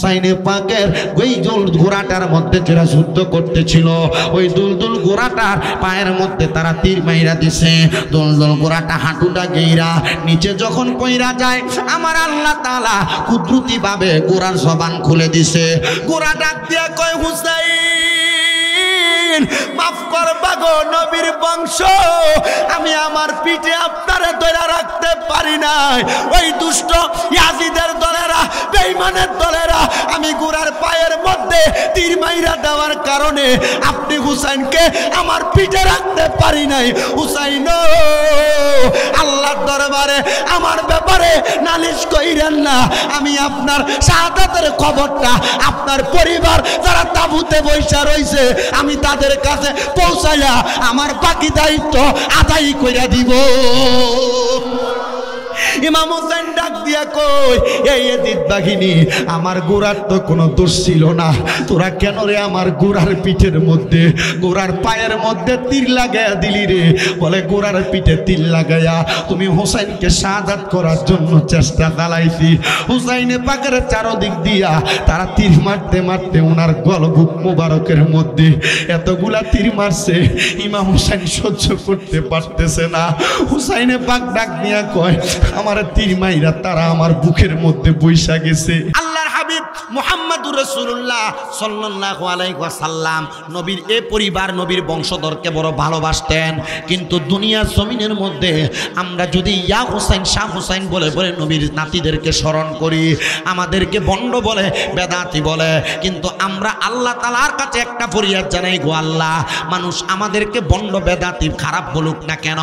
হুসাইন পাকের ওই ঘোড়াটার মধ্যে যারা যুদ্ধ করতেছিল ওই দুলদুল ঘোড়াটার পায়ের মধ্যে তারা তীর মাইরা দিছে। দুলদুল ঘোড়াটা হাঁটুটা গেইরা নিচে যখন পইরা যায় আমার আল্লাহ তাআলা কুদরতি ভাবে ঘোড়ার জবান খুলে দিছে। ঘোড়া ডাক দিয়া কয় হুসাইন মাফ করবা গো নবীর বংশ, আমি আমার পিঠে আপনারে ধরে রাখতে পারি নাই। ওই দুষ্ট ইয়াজিদের দলেরা বেঈমানের দলেরা আমি ঘোড়ার পায়ের মধ্যে তীর মাইরা দেওয়ার কারণে আপনি হুসাইনকে আমার পিঠে রাখতে পারি নাই। হুসাইন আল্লাহর দরবারে আমার ব্যাপারে নালিশ কইরেন না। আমি আপনার শাহাদাতের খবরটা আপনার পরিবার যারা তাঁবুতে বসে রইছে আমি তাদের কাছে পৌঁছাইয়া আমার বাকি দায়িত্ব আদায় কইরা দিব। ইমাম হোসেন ডাক দিয়া কই এই এদিত বাহিনী আমার গোড়ার তো কোনো দোষ ছিল না, তোরা কেন রে আমার গোড়ার পিঠের মধ্যে গোড়ার পায়ের মধ্যে তীর লাগাইয়া দিলি রে? বলে গোড়ার পিঠে তীর লাগাইয়া তুমি হোসেনকে শাহাদাত করার জন্য চেষ্টা চালাইছি। হুসাইনে পাকের চারদিক দিয়া তারা তীর মারতে মারতে ওনার গলবুক মোবারকের মধ্যে এতগুলা তীর মারছে ইমাম হোসেন সহ্য করতে পারতেছে না। হুসাইনে পাক ডাক দিয়া কয় আমার তীর মাইরা তারা আমার বুকের মধ্যে বৈশা গেছে। আল্লাহর হাবিব মুহাম্মদুর রাসূলুল্লাহ সাল্লাল্লাহু আলাইহি ওয়াসাল্লাম নবীর এই পরিবার নবীর বংশধরকে বড় ভালোবাসতেন। কিন্তু দুনিয়ার জমিনের মধ্যে আমরা যদি ইয়া হুসাইন শাহ হুসাইন বলে বলে নবীর নাতিদেরকে স্মরণ করি, আমাদেরকে বন্ড বলে বেদাতি বলে, কিন্তু আমরা আল্লাহ তাআলার কাছে একটা ফরিয়াদ জানাই গো আল্লাহ, মানুষ আমাদেরকে বন্ড বেদাতি খারাপ বলুক না কেন,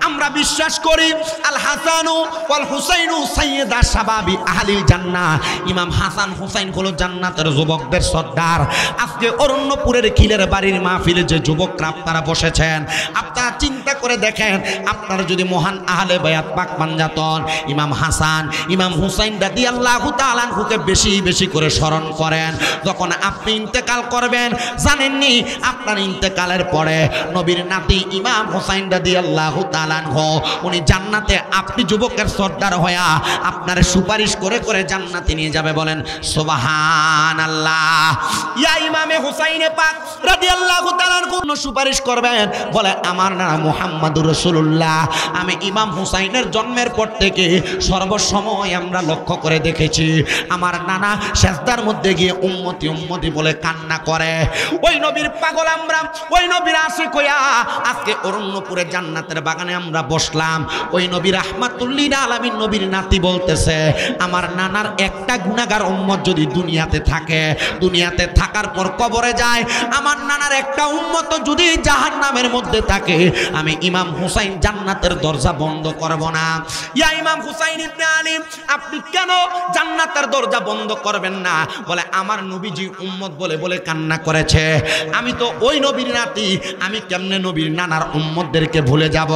আমরা বিশ্বাস করি আল হাসানু ওয়াল হুসাইনু সাইয়্যিদা শাবাবি আহলিল জান্নাহ। ইমাম হাসান হুসাইন হলো জান্নাতের যুবকদের সর্দার। আজকে অরণ্যপুরের খিলের বাড়ির মাহফিলে যে যুবকরা আপনারা বসেছেন, আপনারা চিন্তা করে দেখেন, আপনারা যদি মহান আহলে বায়াত পাক পাঞ্জাতন ইমাম হাসান ইমাম হুসাইন রাদিয়াল্লাহু তাআলা আনহুকে বেশি বেশি করে স্মরণ করেন, যখন আপনি ইন্তেকাল করবেন জানেননি আপনার ইন্তেকালের পরে নবীর নাতি ইমাম হুসাইন রাদিয়াল্লাহু তাআলা আনহু উনি জান্নাতে আপনি যুবকের সর্দার হয়া আপনার সুপারিশ করে করে জান্নাতে নিয়ে যাবে। বলেন সুবহানাল্লাহ। ইয়া ইমামে হুসাইনে পাক রাদিয়াল্লাহু তাআলা কোন সুপারিশ করবেন? বলে আমার নাম মুহাম্মদুর রাসূলুল্লাহ। আমি ইমাম হুসাইনের জন্মের পর থেকে সর্বসময় আমরা লক্ষ্য করে দেখেছি আমার নানা সেজদার মধ্যে গিয়ে উম্মতি উম্মতি বলে কান্না করে। ওই নবীর পাগল আমরা, ওই নবীর আশিক হইয়া আজকে অরণ্যপুরে জান্নাতের বাগানে আমরা বসলাম। ওই নবী রাহমাতুল লিল আলামিন নবীর নাতি বলতেছে আমার নানার একটা গুনাহগার উম্মত যদি দুনিয়াতে থাকে, দুনিয়াতে থাকার পর কবরে যায়, আমার নানার একটা উম্মত যদি জাহান্নামের মধ্যে থাকে, আমি ইমাম হুসাইন জান্নাতের দরজা বন্ধ করব না। ইয়া ইমাম হুসাইন ইবনে আলী আপনি কেন জান্নাতের দরজা বন্ধ করবেন না? বলে আমার নবীজি উম্মত বলে বলে কান্না করেছে, আমি তো ওই নবীর নাতি, আমি কেমনে নবীর নানার উম্মতদেরকে ভুলে যাব?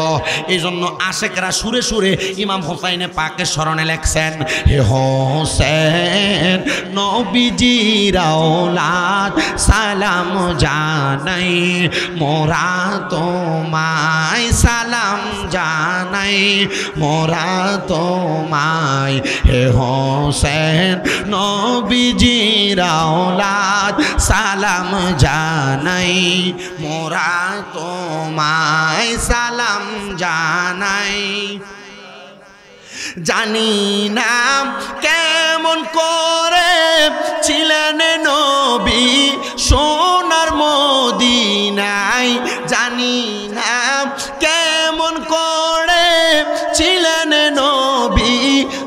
এই জন্য আশেকরা সুরে সুরে ইমাম হুসাইনে পাকের স্মরণে লেখছেন হে হোসেন নবীজির আওলাদ সালাম জানাই, মোরা তোমায় সালাম জানাই, মোরা তোমায় হে হোসেন নবীজির আওলাদ সালাম জানাই, মোরা তোমায় সালাম জানাই। জানি না কেমন করে ছিলেন নবী সোনার মদিনায়, জানি না কেমন করে ছিলেন নবী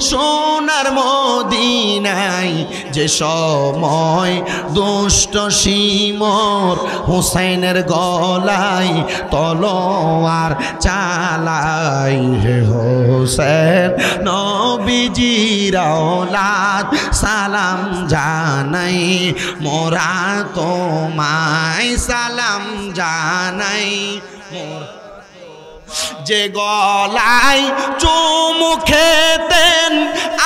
সোনার মদিনায়, যে সময় দুষ্ট সিমর হুসাইনের গলায় তলোয়ার চালাই, হে হোসেন নবীজির আওলাদ সালাম জানাই, মোরা তোমায় সালাম জানাই। যে গলায় চুমু খেতেন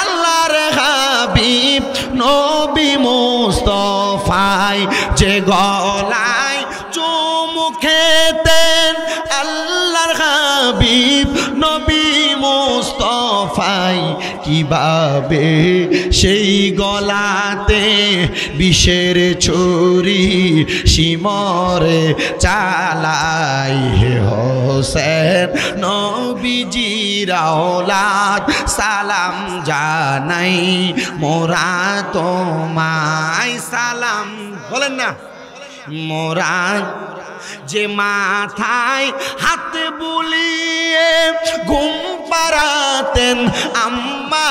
আল্লাহর হাবিব নবী মুস্তাফায়, যে গলায় চুমু খেতেন আল্লাহর হাবিব নবী মুস্তাফায়, কি কিভাবে সেই গলাতে বিষের ছুরি শিমরে চালাই হে হোসেন নবীজির আওলাদ সালাম জানাই মোরা তোমায় সালাম বলেন না মোরা যে মাথায় হাত বুলিয়ে ঘুম পাড়াতেন আম্মা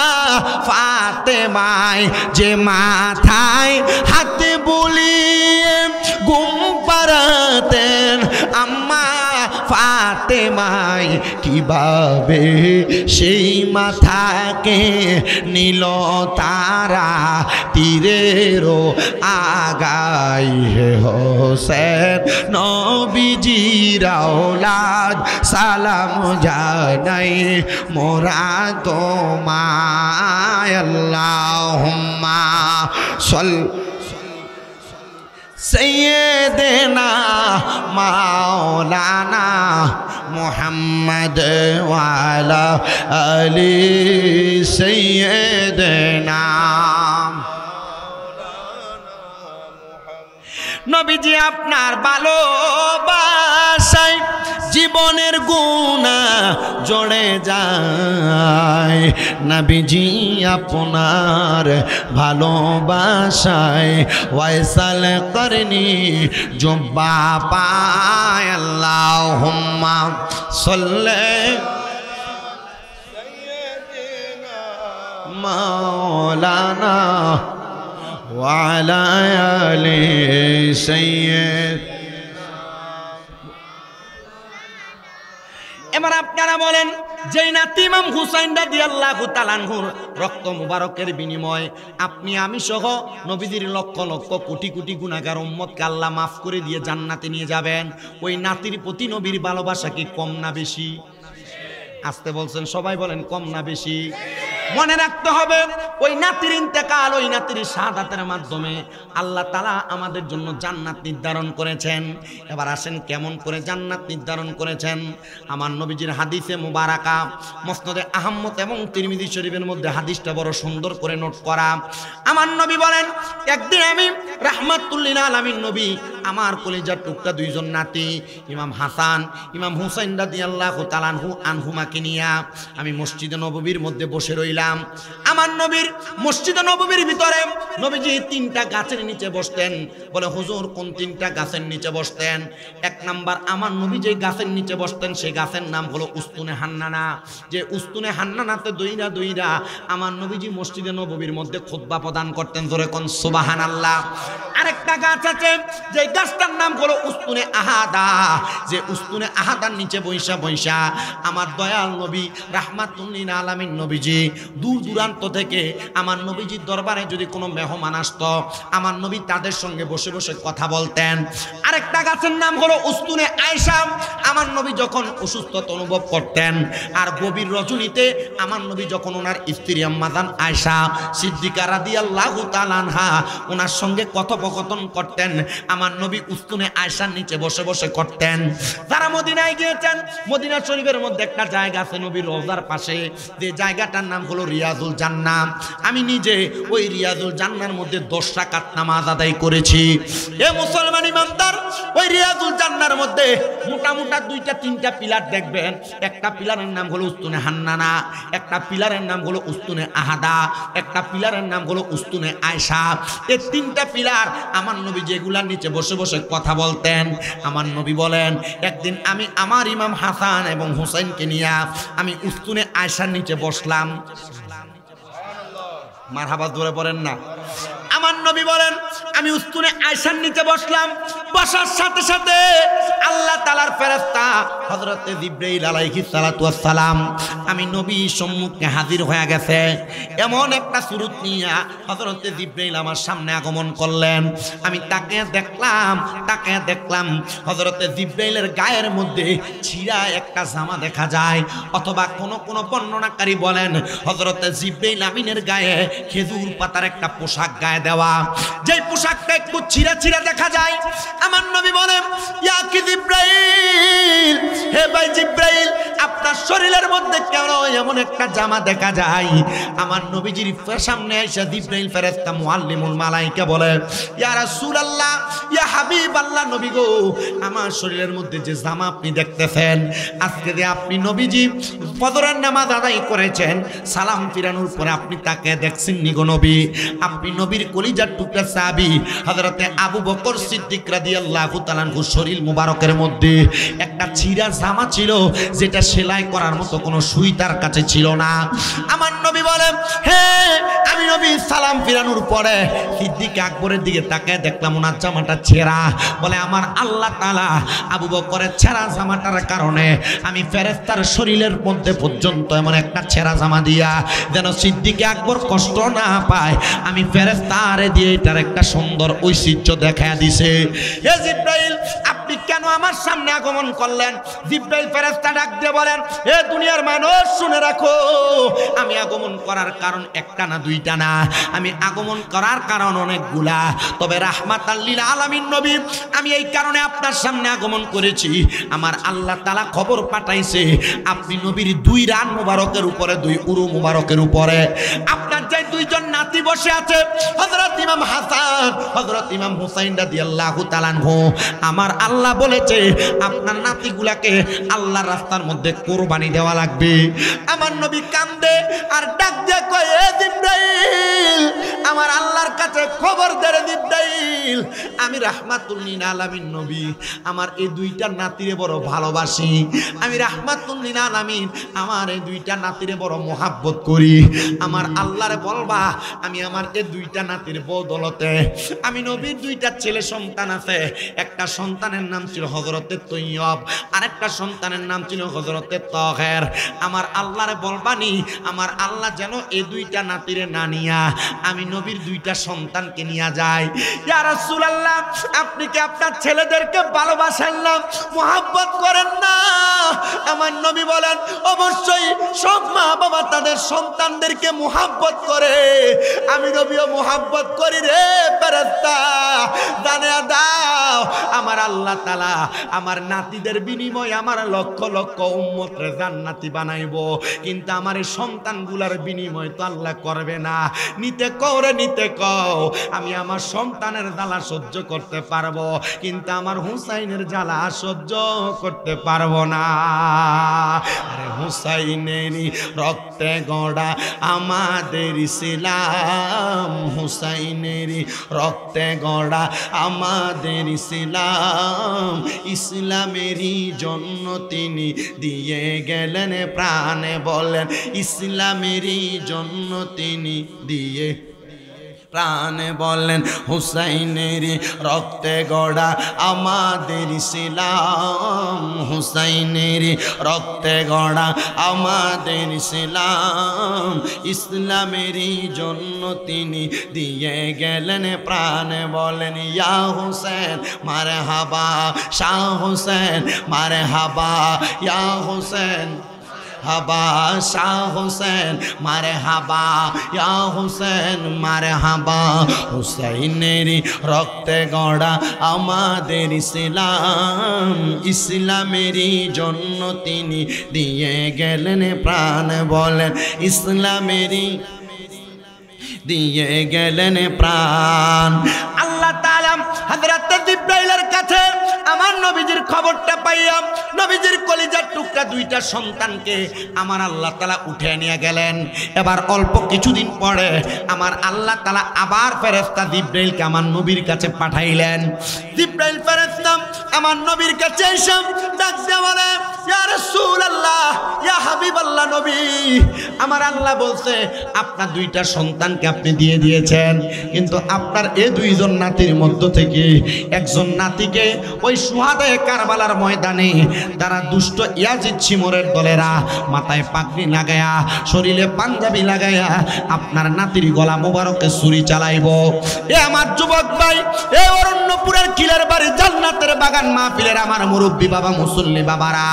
ফাতেমায় যে মাথায় হাত বুলিয়ে ঘুম পাড়াতেন আম্মা ফাতেমায় কিভাবে সেই মাথাকে নীল তারা তীরেরও আগাই হে হোসেন নবীজির আওলাদ সালাম জানাই মোরা তোমায় আল্লাহুম্মা सैयदना मौलाना मुहम्मद वाला अली सैयदना নবীজি আপনার ভালোবাসায় জীবনের গুনাহ জড়ে যায় নবীজি আপনার ভালোবাসায় ওয়াইসাল করনি জুব্বা পায় আল্লাহুম্মা সাল্লি সাইয়্যিদিনা মাওলানা ওয়ালা আলি সাইয়্যিদ এবার আপনারা বলেন যেই নাতি ইমাম হুসাইন রাদিয়াল্লাহু তাআলা আনহুর রক্ত মুবারকের বিনিময়ে আপনি আমি সহ নবীজির লক্ষ লক্ষ কোটি কোটি গুনাহগার উম্মতকে আল্লাহ মাফ করে দিয়ে জান্নাতে নিয়ে যাবেন ওই নাতির প্রতি নবীর ভালোবাসা কি কম না বেশি আসতে বলছেন সবাই বলেন কম না বেশি মনে রাখতে হবে ওই নাতির ইন্তেকাল ওই নাতির শাহাদাতের মাধ্যমে আল্লাহ তাআলা আমাদের জন্য জান্নাত নির্ধারণ করেছেন এবার আসেন কেমন করে জান্নাত নির্ধারণ করেছেন আমার নবীজির হাদিসে মুবারাকা মুসনাদে আহমদ এবং তিরমিজি শরীফের মধ্যে হাদিসটা বড় সুন্দর করে নোট করা আমার নবী বলেন একদিন আমি রাহমাতুল লিল আলামিন নবী আমার কলিজার টুকরা দুইজন নাতি ইমাম হাসান ইমাম হুসাইন রাদিয়াল্লাহু তাআলা আনহুমাকে নিয়ে আমি মসজিদে নববীর মধ্যে বসে রইলাম আমার নবীর মসজিদে নববীর ভিতরে নবীজি তিনটা গাছের নিচে বসতেন বলে হুজুর কোন তিনটা গাছের নিচে বসতেন এক নাম্বার আমার নবী যে গাছের নিচে বসতেন সেই গাছের নাম হলো উস্তুনে হান্নানা যে উস্তুনে হান্নানাতে দইরা দইরা আমার নবীজি মসজিদে নববীর মধ্যে খুতবা প্রদান করতেন জোরে কোন সুবহানাল্লাহ আরেকটা গাছ আছে যে গাছটার নাম হলো উস্তুনে আহাদা যে উস্তুনে আহাদার নিচে বৈশা বৈশা আমার দয়াল নবী রাহমাতুল লিল আলামিন নবীজি দূর দূরান্ত থেকে আমার নবীজির দরবারে যদি কোনো মেহমান আসতো আমার নবী তাদের সঙ্গে বসে বসে কথা বলতেন আরেকটা গাছের নাম হলো উস্তুনে আয়েশা আমার নবী যখন অসুস্থতা অনুভব করতেন আর গভীর রজনীতে আমার নবী যখন ওনার স্ত্রী আম্মাজান আয়েশা সিদ্দিকা রাদিয়াল্লাহু তাআলা আনহা ওনার সঙ্গে কথোপকথন করতেন আমার নবী উস্তুনে আয়েশার নিচে বসে বসে করতেন যারা মদিনায় গিয়েছেন মদিনা শরীফের মধ্যে একটা জায়গা আছে নবীর রওজার পাশে যে জায়গাটার নাম হলো রিয়াজুল জান্নাহ আমি নিজে ওই রিয়াজুল জান্নাহর মধ্যে 10 রাকাত নামাজ আদায় করেছি এ মুসলমান ইমানদার ওই রিয়াজুল জান্নাহর মধ্যে মোটা মোটা দুইটা তিনটা পিলার দেখবেন একটা পিলারের নাম হলো উস্তুনে হান্নানা একটা পিলারের নাম হলো উস্তুনে আহাদা একটা পিলারের নাম হলো উস্তুনে আয়েশা এই তিনটা পিলার আমার নবী যেগুলার নিচে বসে বসে কথা বলতেন আমার নবী বলেন একদিন আমি আমার ইমাম হাসান এবং হুসাইনকে নিয়ে আমি উস্তুনে আয়েশার নিচে বসলাম মারহাবা ধরে পড়েন না আমার নবী বলেন আমি উস্তুনে আয়েশার নিচে বসলাম বসার সাথে সাথে আল্লাহ তাআলার ফেরেশতা হযরতে জিবরাইল আলাইহিস সালাতু ওয়াস সালাম আমি নবী সম্মুখে হাজির হয়ে গেছে এমন একটা সুরত নিয়ে হযরতে জিবরাইল আমার সামনে আগমন করলেন আমি তাকে দেখলাম হযরতে জিবরাইলের গায়ের মধ্যে ছিঁড়া একটা জামা দেখা যায় অথবা কোন বর্ণনাকারী বলেন হযরতে জিবরাইল আমিনের গায়ে খেজুর পাতার একটা পোশাক গায়ে দেওয়া যেই পোশাকটা একটু ছিঁড়া ছিঁড়া দেখা যায়। আমার নবী বলেন, ইয়া কি জিব্রাইল, হে ভাই জিব্রাইল, আপনার শরীরের মধ্যে কেন এমন একটা জামা দেখা যায়? আমার নবীজির সামনে এসে জিব্রাইল ফেরেশতা মুআল্লিমুল মালায়েকা বলে, ইয়া রাসূলুল্লাহ, ইয়া হাবিবাল্লাহ, নবী গো, আমার শরীরের মধ্যে যে জামা আপনি দেখতেছেন, আজকে যে আপনি নবীজি ফজরের নামাজ আদায় করেছেন, সালাম ফিরানোর পরে আপনি তাকে দেখছেন নি গো নবী? আপনি নবীর কলিজার টুকরা সাহাবী হযরতে আবু বকর সিদ্দিক রাদিয়াল্লাহু তাআলা আনহুর শরীর মুবারকের মধ্যে একটা ছিঁড়া জামা ছিল, যেটা সেলাই করার মতো কোনো সুই তার কাছে ছিল না। আমার নবী বলেন, হে আমি নবী সালাম ফিরানোর পরে সিদ্দিক আকবরের দিকে তাকায় দেখলাম ওনার জামাটা ছেঁড়া। বলে, আমার আল্লাহ তাআলা আবু বকরের ছেঁড়া জামাটার কারণে আমি ফেরেশতার শরীরের মধ্যে পর্যন্ত এমন একটা ছেঁড়া জামা দিয়া যেন সিদ্দিক আকবর কষ্ট না পায়, আমি ফেরেশতারে দিয়ে এটার একটা সুন্দর ঐশ্বর্য দেখা দিছে। হে জিব্রাইল, আপনি কেন আমার সামনে আগমন করলেন? জিব্রাইল ফেরেশতা ডাক দিয়ে বলেন, হে দুনিয়ার মানুষ শুনে রাখো, আমি আগমন করার কারণ একটা না দুইটা না, আমি আগমন করার কারণ অনেকগুলা। তবে রাহমাতাল লিল আলামিন নবী, আমি এই কারণে আপনার সামনে আগমন করেছি, আমার আল্লাহ তাআলা খবর পাঠাইছে আপনি নবীর দুই রান মুবারকের উপরে, দুই উরু মুবারকের উপরে আপনার যে দুইজন নাতি বসে আছে, হযরত ইমাম হাসান, হযরত ইমাম হুসাইন রাদিয়াল্লাহু তাআলা আনহু, আমার আল্লাহ বলেছে আপনার নাতিগুলাকে আল্লাহর রাস্তার মধ্যে কুরবানি দেওয়া লাগবে। আমার নবী কান্দে আর ডাক দিয়ে কয়, এ জিব্রাইল, আমার আল্লাহর কাছে খবর দে রে জিব্রাইল, আমি রাহমাতুল লিল আলামিন নবী, আমার এই দুইটা নাতিরে বড় ভালোবাসি, আমি রাহমাতুল লিল আলামিন, আমার এই দুইটা নাতিরে বড় মোহাব্বত করি। আমার আল্লাহরে বলবা আমি আমার এই দুইটা নাতির বদৌলতে, আমি নবীর দুইটা ছেলে সন্তান আছে, একটা সন্তানের নাম ছিল হযরতে তৈয়ব, আরেকটা সন্তানের নাম ছিল হযরতে তাহের, আমার আল্লাহরে বলবানি আমার আল্লাহ যেন এই দুইটা নাতিরে না নিয়া আমি নবীর দুইটা সন্তানকে নিয়ে যায়। ইয়া রাসূলুল্লাহ, আপনি কি আপনার ছেলেদেরকে ভালোবাসেন না, মোহাব্বত করেন না? আমার নবী বলেন, অবশ্যই সব মা বাবা তাদের সন্তানদেরকে মোহাব্বত করে, আমি নবীও মোহাব্বত করি রে ফেরেশতা, জানিয়ে দাও আমার আল্লাহ তাআলা আমার নাতিদের বিনিময়ে আমার লক্ষ লক্ষ উম্মতরে জান্নাতি বানাইবো, কিন্তু আমার এই সন্তানগুলার বিনিময় তো আল্লাহ করবে না। নিতে কও রে নিতে কও, আমি আমার সন্তানের জ্বালা সহ্য করতে পারবো, কিন্তু আমার হুসাইনের জ্বালা সহ্য করতে পারবো না। আরে হুসাইনেরই রক্তে গড়া আমাদের ইসলাম, হুসাইনেরই রক্তে গড়া আমাদের ইসলাম, ইসলামেরই জন্য তিনি দিয়ে গেলেন প্রাণে, বলেন ইসলামেরই জন্য তিনি দিয়ে প্রাণে, বলেন হুসাইনেরই রক্তে গড়া আমাদের ইসলাম, হুসাইনেরই রক্তে গড়া আমাদের ইসলাম, ইসলামেরই জন্য তিনি দিয়ে গেলেন প্রাণে, বলেন ইয়া হুসেন মারহাবা, শাহ হুসেন মারহাবা, ইয়া হুসেন হাবা, শাহ হুসেন মারহাবা, ইয়া হুসেন মারহাবা, হুসাইনেরই রক্তে গড়া আমাদের ইসলাম, ইসলামেরই জন্য তিনি দিয়ে গেলেন প্রাণ, বলেন ইসলামেরই দিয়ে গেলেন প্রাণ। আল্লাহ তাআলা হযরত জিব্রাইলের কাছে আমার নবীজির খবরটা পাইয়া নবীজির কলিজার টুকরা দুইটা সন্তানকে আমার আল্লাহ তাআলা উঠে নিয়ে গেলেন। এবার অল্প কিছুদিন পরে আমার আল্লাহ তাআলা আবার ফেরেশতা জিব্রাইলকে আমার নবীর কাছে পাঠাইলেন। জিব্রাইল ফেরেশতা আমার নবীর কাছে এসে ডাক দিয়ে বলে, ইয়া রাসূলুল্লাহ, ইয়া হাবিবাল্লাহ নবী, আমার আল্লাহ বলছে আপনার দুইটা সন্তানকে আপনি দিয়ে দিয়েছেন, কিন্তু আপনার এই দুইজন নাতির মধ্য থেকে একজন নাতিকে ওই শুহাদায়ে কারবালার ময়দানে তারা দুষ্ট ইয়াজিদ শিমরের দলেরা মাথায় পাগড়ি লাগায়া শরীরে পাঞ্জাবি লাগায়া আপনার নাতির গলা মোবারকে ছুরি চালাইব। এ আমার যুবক ভাই, এ অরণ্যপুরের কিলের বাড়ি জান্নাতের বাগান মাহফিলের আমার মুরব্বী বাবা মুসল্লি বাবারা,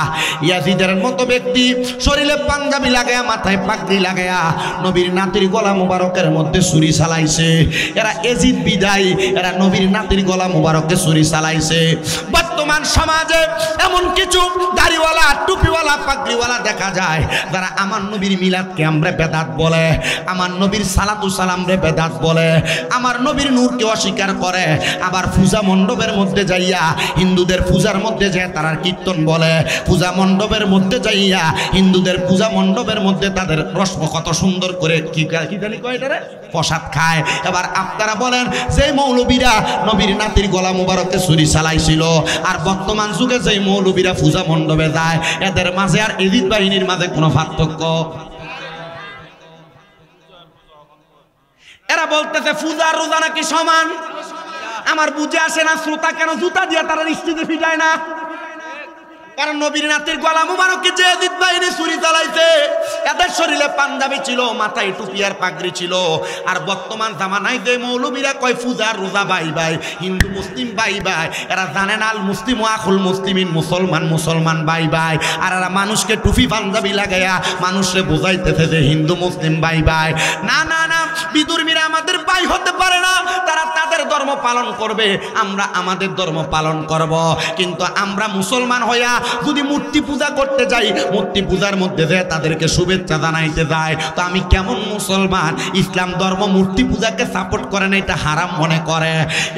ইয়াজিদের মতো ব্যক্তি শরীরে পাঞ্জাবি লাগায়া মাথায় পাগড়ি লাগায়া নবীর নাতির গলা মুবারকের মধ্যে ছুরি চালাইছে। এরা এজিদ বিদায়, এরা নবীর নাতির গলা মুবারকে ছুরি চালাইছে। বর্তমান সমাজে এমন কিছু দাড়িওয়ালা টুপিওয়ালা পাগড়িওয়ালা দেখা যায় যারা আমার নবীর মিলাদকে আমরা বেদাত বলে, আমার নবীর সালাতু সালাম রে বেদাত বলে, আমার নবীর নূরকে অস্বীকার করে। আবার পূজা মণ্ডপের মধ্যে যাইয়া হিন্দুদের পূজার মধ্যে যায় তারা কীর্তন বলে, পূজা মণ্ডপের মধ্যে যাইয়া হিন্দুদের পূজা মণ্ডপের মধ্যে তাদের রসম কত সুন্দর করে কি জানি কয় এটারে প্রসাদ খায়। এবার আপনারা বলেন যে মৌলবীরা নবীর নাতির গলা মুবারকে ছুরি চালাইছিল আর বর্তমান যুগে যে মৌলবীরা পূজা মণ্ডপে যায়, এদের মাঝে আর এজিদ বাহিনীর মাঝে কোনো পার্থক্য? এরা বলতেছে পূজা রোজা নাকি সমান। আমার বুঝে আসে না শ্রোতা কেন জুতা দিয়ে তারা স্ত্রীতে ফিটায় না। কারণ নবীর নাতির গলা মুবারকে যে এজিদ বাহিনী ছুরি চালাইছে এদের শরীরে পাঞ্জাবি ছিল, মাথায় টুপি আর পাগড়ি ছিল। আর বর্তমান জামানায় যে মৌলবীরা কয় পূজা রোজা বাই বাই, হিন্দু মুসলিম বাই বাই, এরা জানেন আল মুসলিম আখুল মুসলিমিন, মুসলমান মুসলমান বাই বাই। আর এরা মানুষকে টুপি পাঞ্জাবি লাগাইয়া মানুষকে বোঝাইতেছে যে হিন্দু মুসলিম বাই বাই। না না না, বিদুর্মীরা আমাদের বাই হতে পারে না। তারা তাদের ধর্ম পালন করবে, আমরা আমাদের ধর্ম পালন করব। কিন্তু আমরা মুসলমান হইয়া যদি মূর্তি পূজা করতে যাই, মূর্তি পূজার মধ্যে যে তাদেরকে শুভেচ্ছা জানাইতে যায়, তো আমি কেমন মুসলমান? ইসলাম ধর্ম মূর্তি পূজাকে সাপোর্ট করে না, এটা হারাম মনে করে।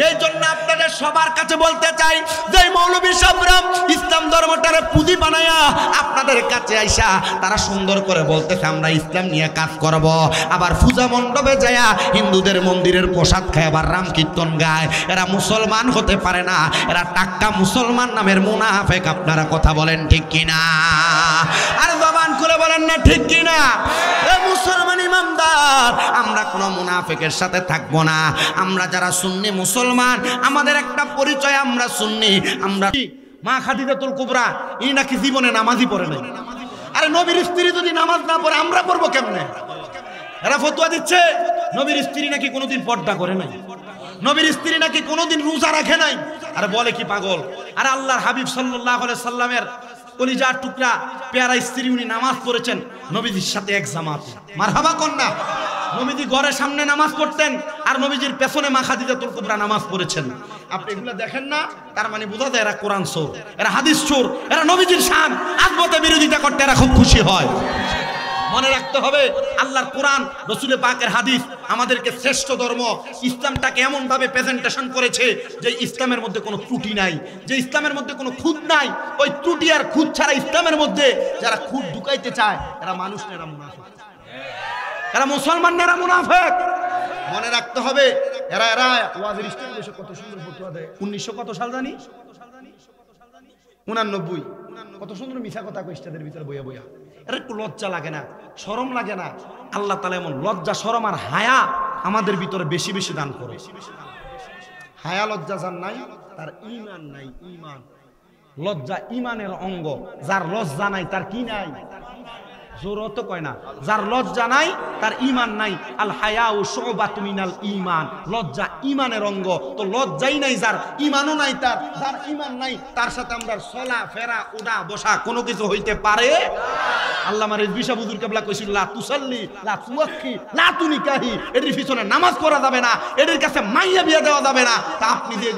এই জন্য আপনাদের সবার কাছে বলতে চাই যে মৌলবী সাহেবরা ইসলাম ধর্মটারে পুঁজি বানায়া আপনাদের কাছে আইসা তারা সুন্দর করে বলতেছে আমরা ইসলাম নিয়ে কাজ করব। আবার পূজা মণ্ডপে যায় হিন্দুদের মন্দিরের প্রসাদ খায়, আবার রাম কীর্তন গায়। এরা মুসলমান হতে পারে না, এরা টাক্কা মুসলমান নামের মুনাফেক। আপনারা কথা বলেন ঠিক কিনা? আর জবান খুলে বলেন না ঠিক কিনা? মুসলমান ইমানদার, আমরা কোনো মুনাফিকের সাথে থাকবো না। আমরা যারা সুন্নি মুসলমান, আমাদের একটা পরিচয়, আমরা সুন্নি। আমরা মা খাদিজাতুল কুবরা ই নাকি জীবনে নামাজই পড়ে নাই। আরে নবীর স্ত্রী যদি নামাজ না পড়ে আমরা পড়বো কেমনে? এরা ফতোয়া দিচ্ছে নবীর স্ত্রী নাকি কোনোদিন পর্দা করে নাই, নবীর স্ত্রী নাকি কোনোদিন রোজা রাখে নাই। আরে বলে কি পাগল? আরে আল্লাহর হাবিব সাল্লাল্লাহু আলাইহি সাল্লামের কলিজার টুকরা পেয়ারা স্ত্রী উনি নামাজ পড়েছেন নবীজির সাথে এক জামাত। মারহাবা কন্যা। নবীজি ঘরের সামনে নামাজ পড়তেন আর নবীজির পেছনে মা খাদিজাতুল কুবরা নামাজ পড়েছেন। আপনি এগুলো দেখেন না, তার মানে বোঝা যায় এরা কোরআন চোর, এরা হাদিস চোর, এরা নবীজির শান আজমতে বিরোধিতা করতে এরা খুব খুশি হয়। মনে রাখতে হবে আল্লাহর কোরআন, রসুল পাকের হাদিস আমাদেরকে শ্রেষ্ঠ ধর্ম ইসলামটাকে এমন ভাবে প্রেজেন্টেশন করেছে যে ইসলামের মধ্যে কোনো ত্রুটি নাই, যে ইসলামের মধ্যে কোনো খুঁত নাই। ওই ত্রুটি আর খুঁত ছাড়া ইসলামের মধ্যে যারা খুঁত ঢুকাইতে চায় এরা মানুষ না, এরা মুনাফিক, এরা মুসলমান না, এরা মুনাফিক। মনে রাখতে হবে এরা এরা ওয়াজের স্টেজে এসে কত সুন্দর ফতোয়া দেয়। 1900 কত সাল জানি 89 কত সুন্দর মিথ্যা কথা কই স্টেজের ভিতরে বইয়া বইয়া। এর একটু লজ্জা লাগে না, শরম লাগে না? আল্লাহ তাআলা এমন লজ্জা শরম আর হায়া আমাদের ভিতরে বেশি বেশি দান করে। হায়া লজ্জা যার নাই তার ঈমান নাই। ঈমান লজ্জা ঈমানের অঙ্গ, যার লজ্জা নাই তার কি নাই? জোরত কয় না, যার লজ্জা নাই তার ঈমান নাই। আল হায়াউ শুবাতুম মিনাল ঈমান, লজ্জা ঈমানের অঙ্গ। তো লজ্জাই নাই যার, ঈমানও নাই তার, যার ঈমান নাই তার সাথে আমরা চলা ফেরা উড়া বসা কোনো কিছু হইতে পারে? আল্লামা রিজভী শাহ হুজুর কেবলা কইছিল লা তুসাল্লি লা তুয়াক্কি লা তুনিকাহি, এটির পিছনে নামাজ পড়া যাবে না, এটির কাছে মাইয়া বিয়া দেওয়া যাবে না। তা আপনি যে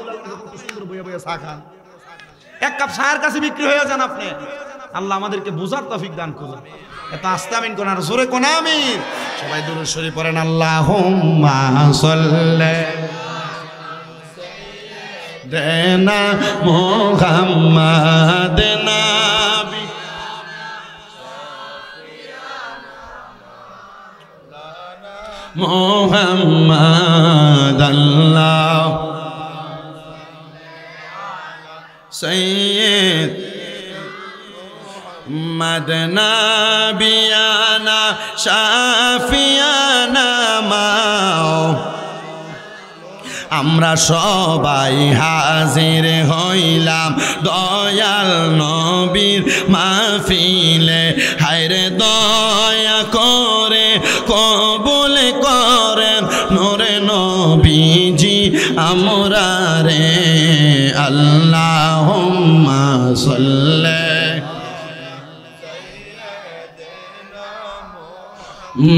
সুন্দর বইয়া বইয়া চা খান, এক কাপ চায়ের কাছে বিক্রি হয়ে যান আপনি। আল্লাহ আমাদেরকে বুঝার তৌফিক দান করুন। এত আস্তে আমিন কোন আর জোরে কোন আমিন। সবাই দুরূদ শরীফ পড়েন। আল্লাহুম্মা সাল্লি দেনা মুহাম্মাদ নবী মুহাম্মাদ আল্লাহ সাইয়্যিদ মদনা বিয়ানা শাফিয়ানা মাও। আমরা সবাই হাজির হইলাম দয়াল নবীর মাহফিলে। হায়রে দয়া করে কবুল করেন নূরে নবীজি আমরা রে। আল্লাহুম্মা সাল্লি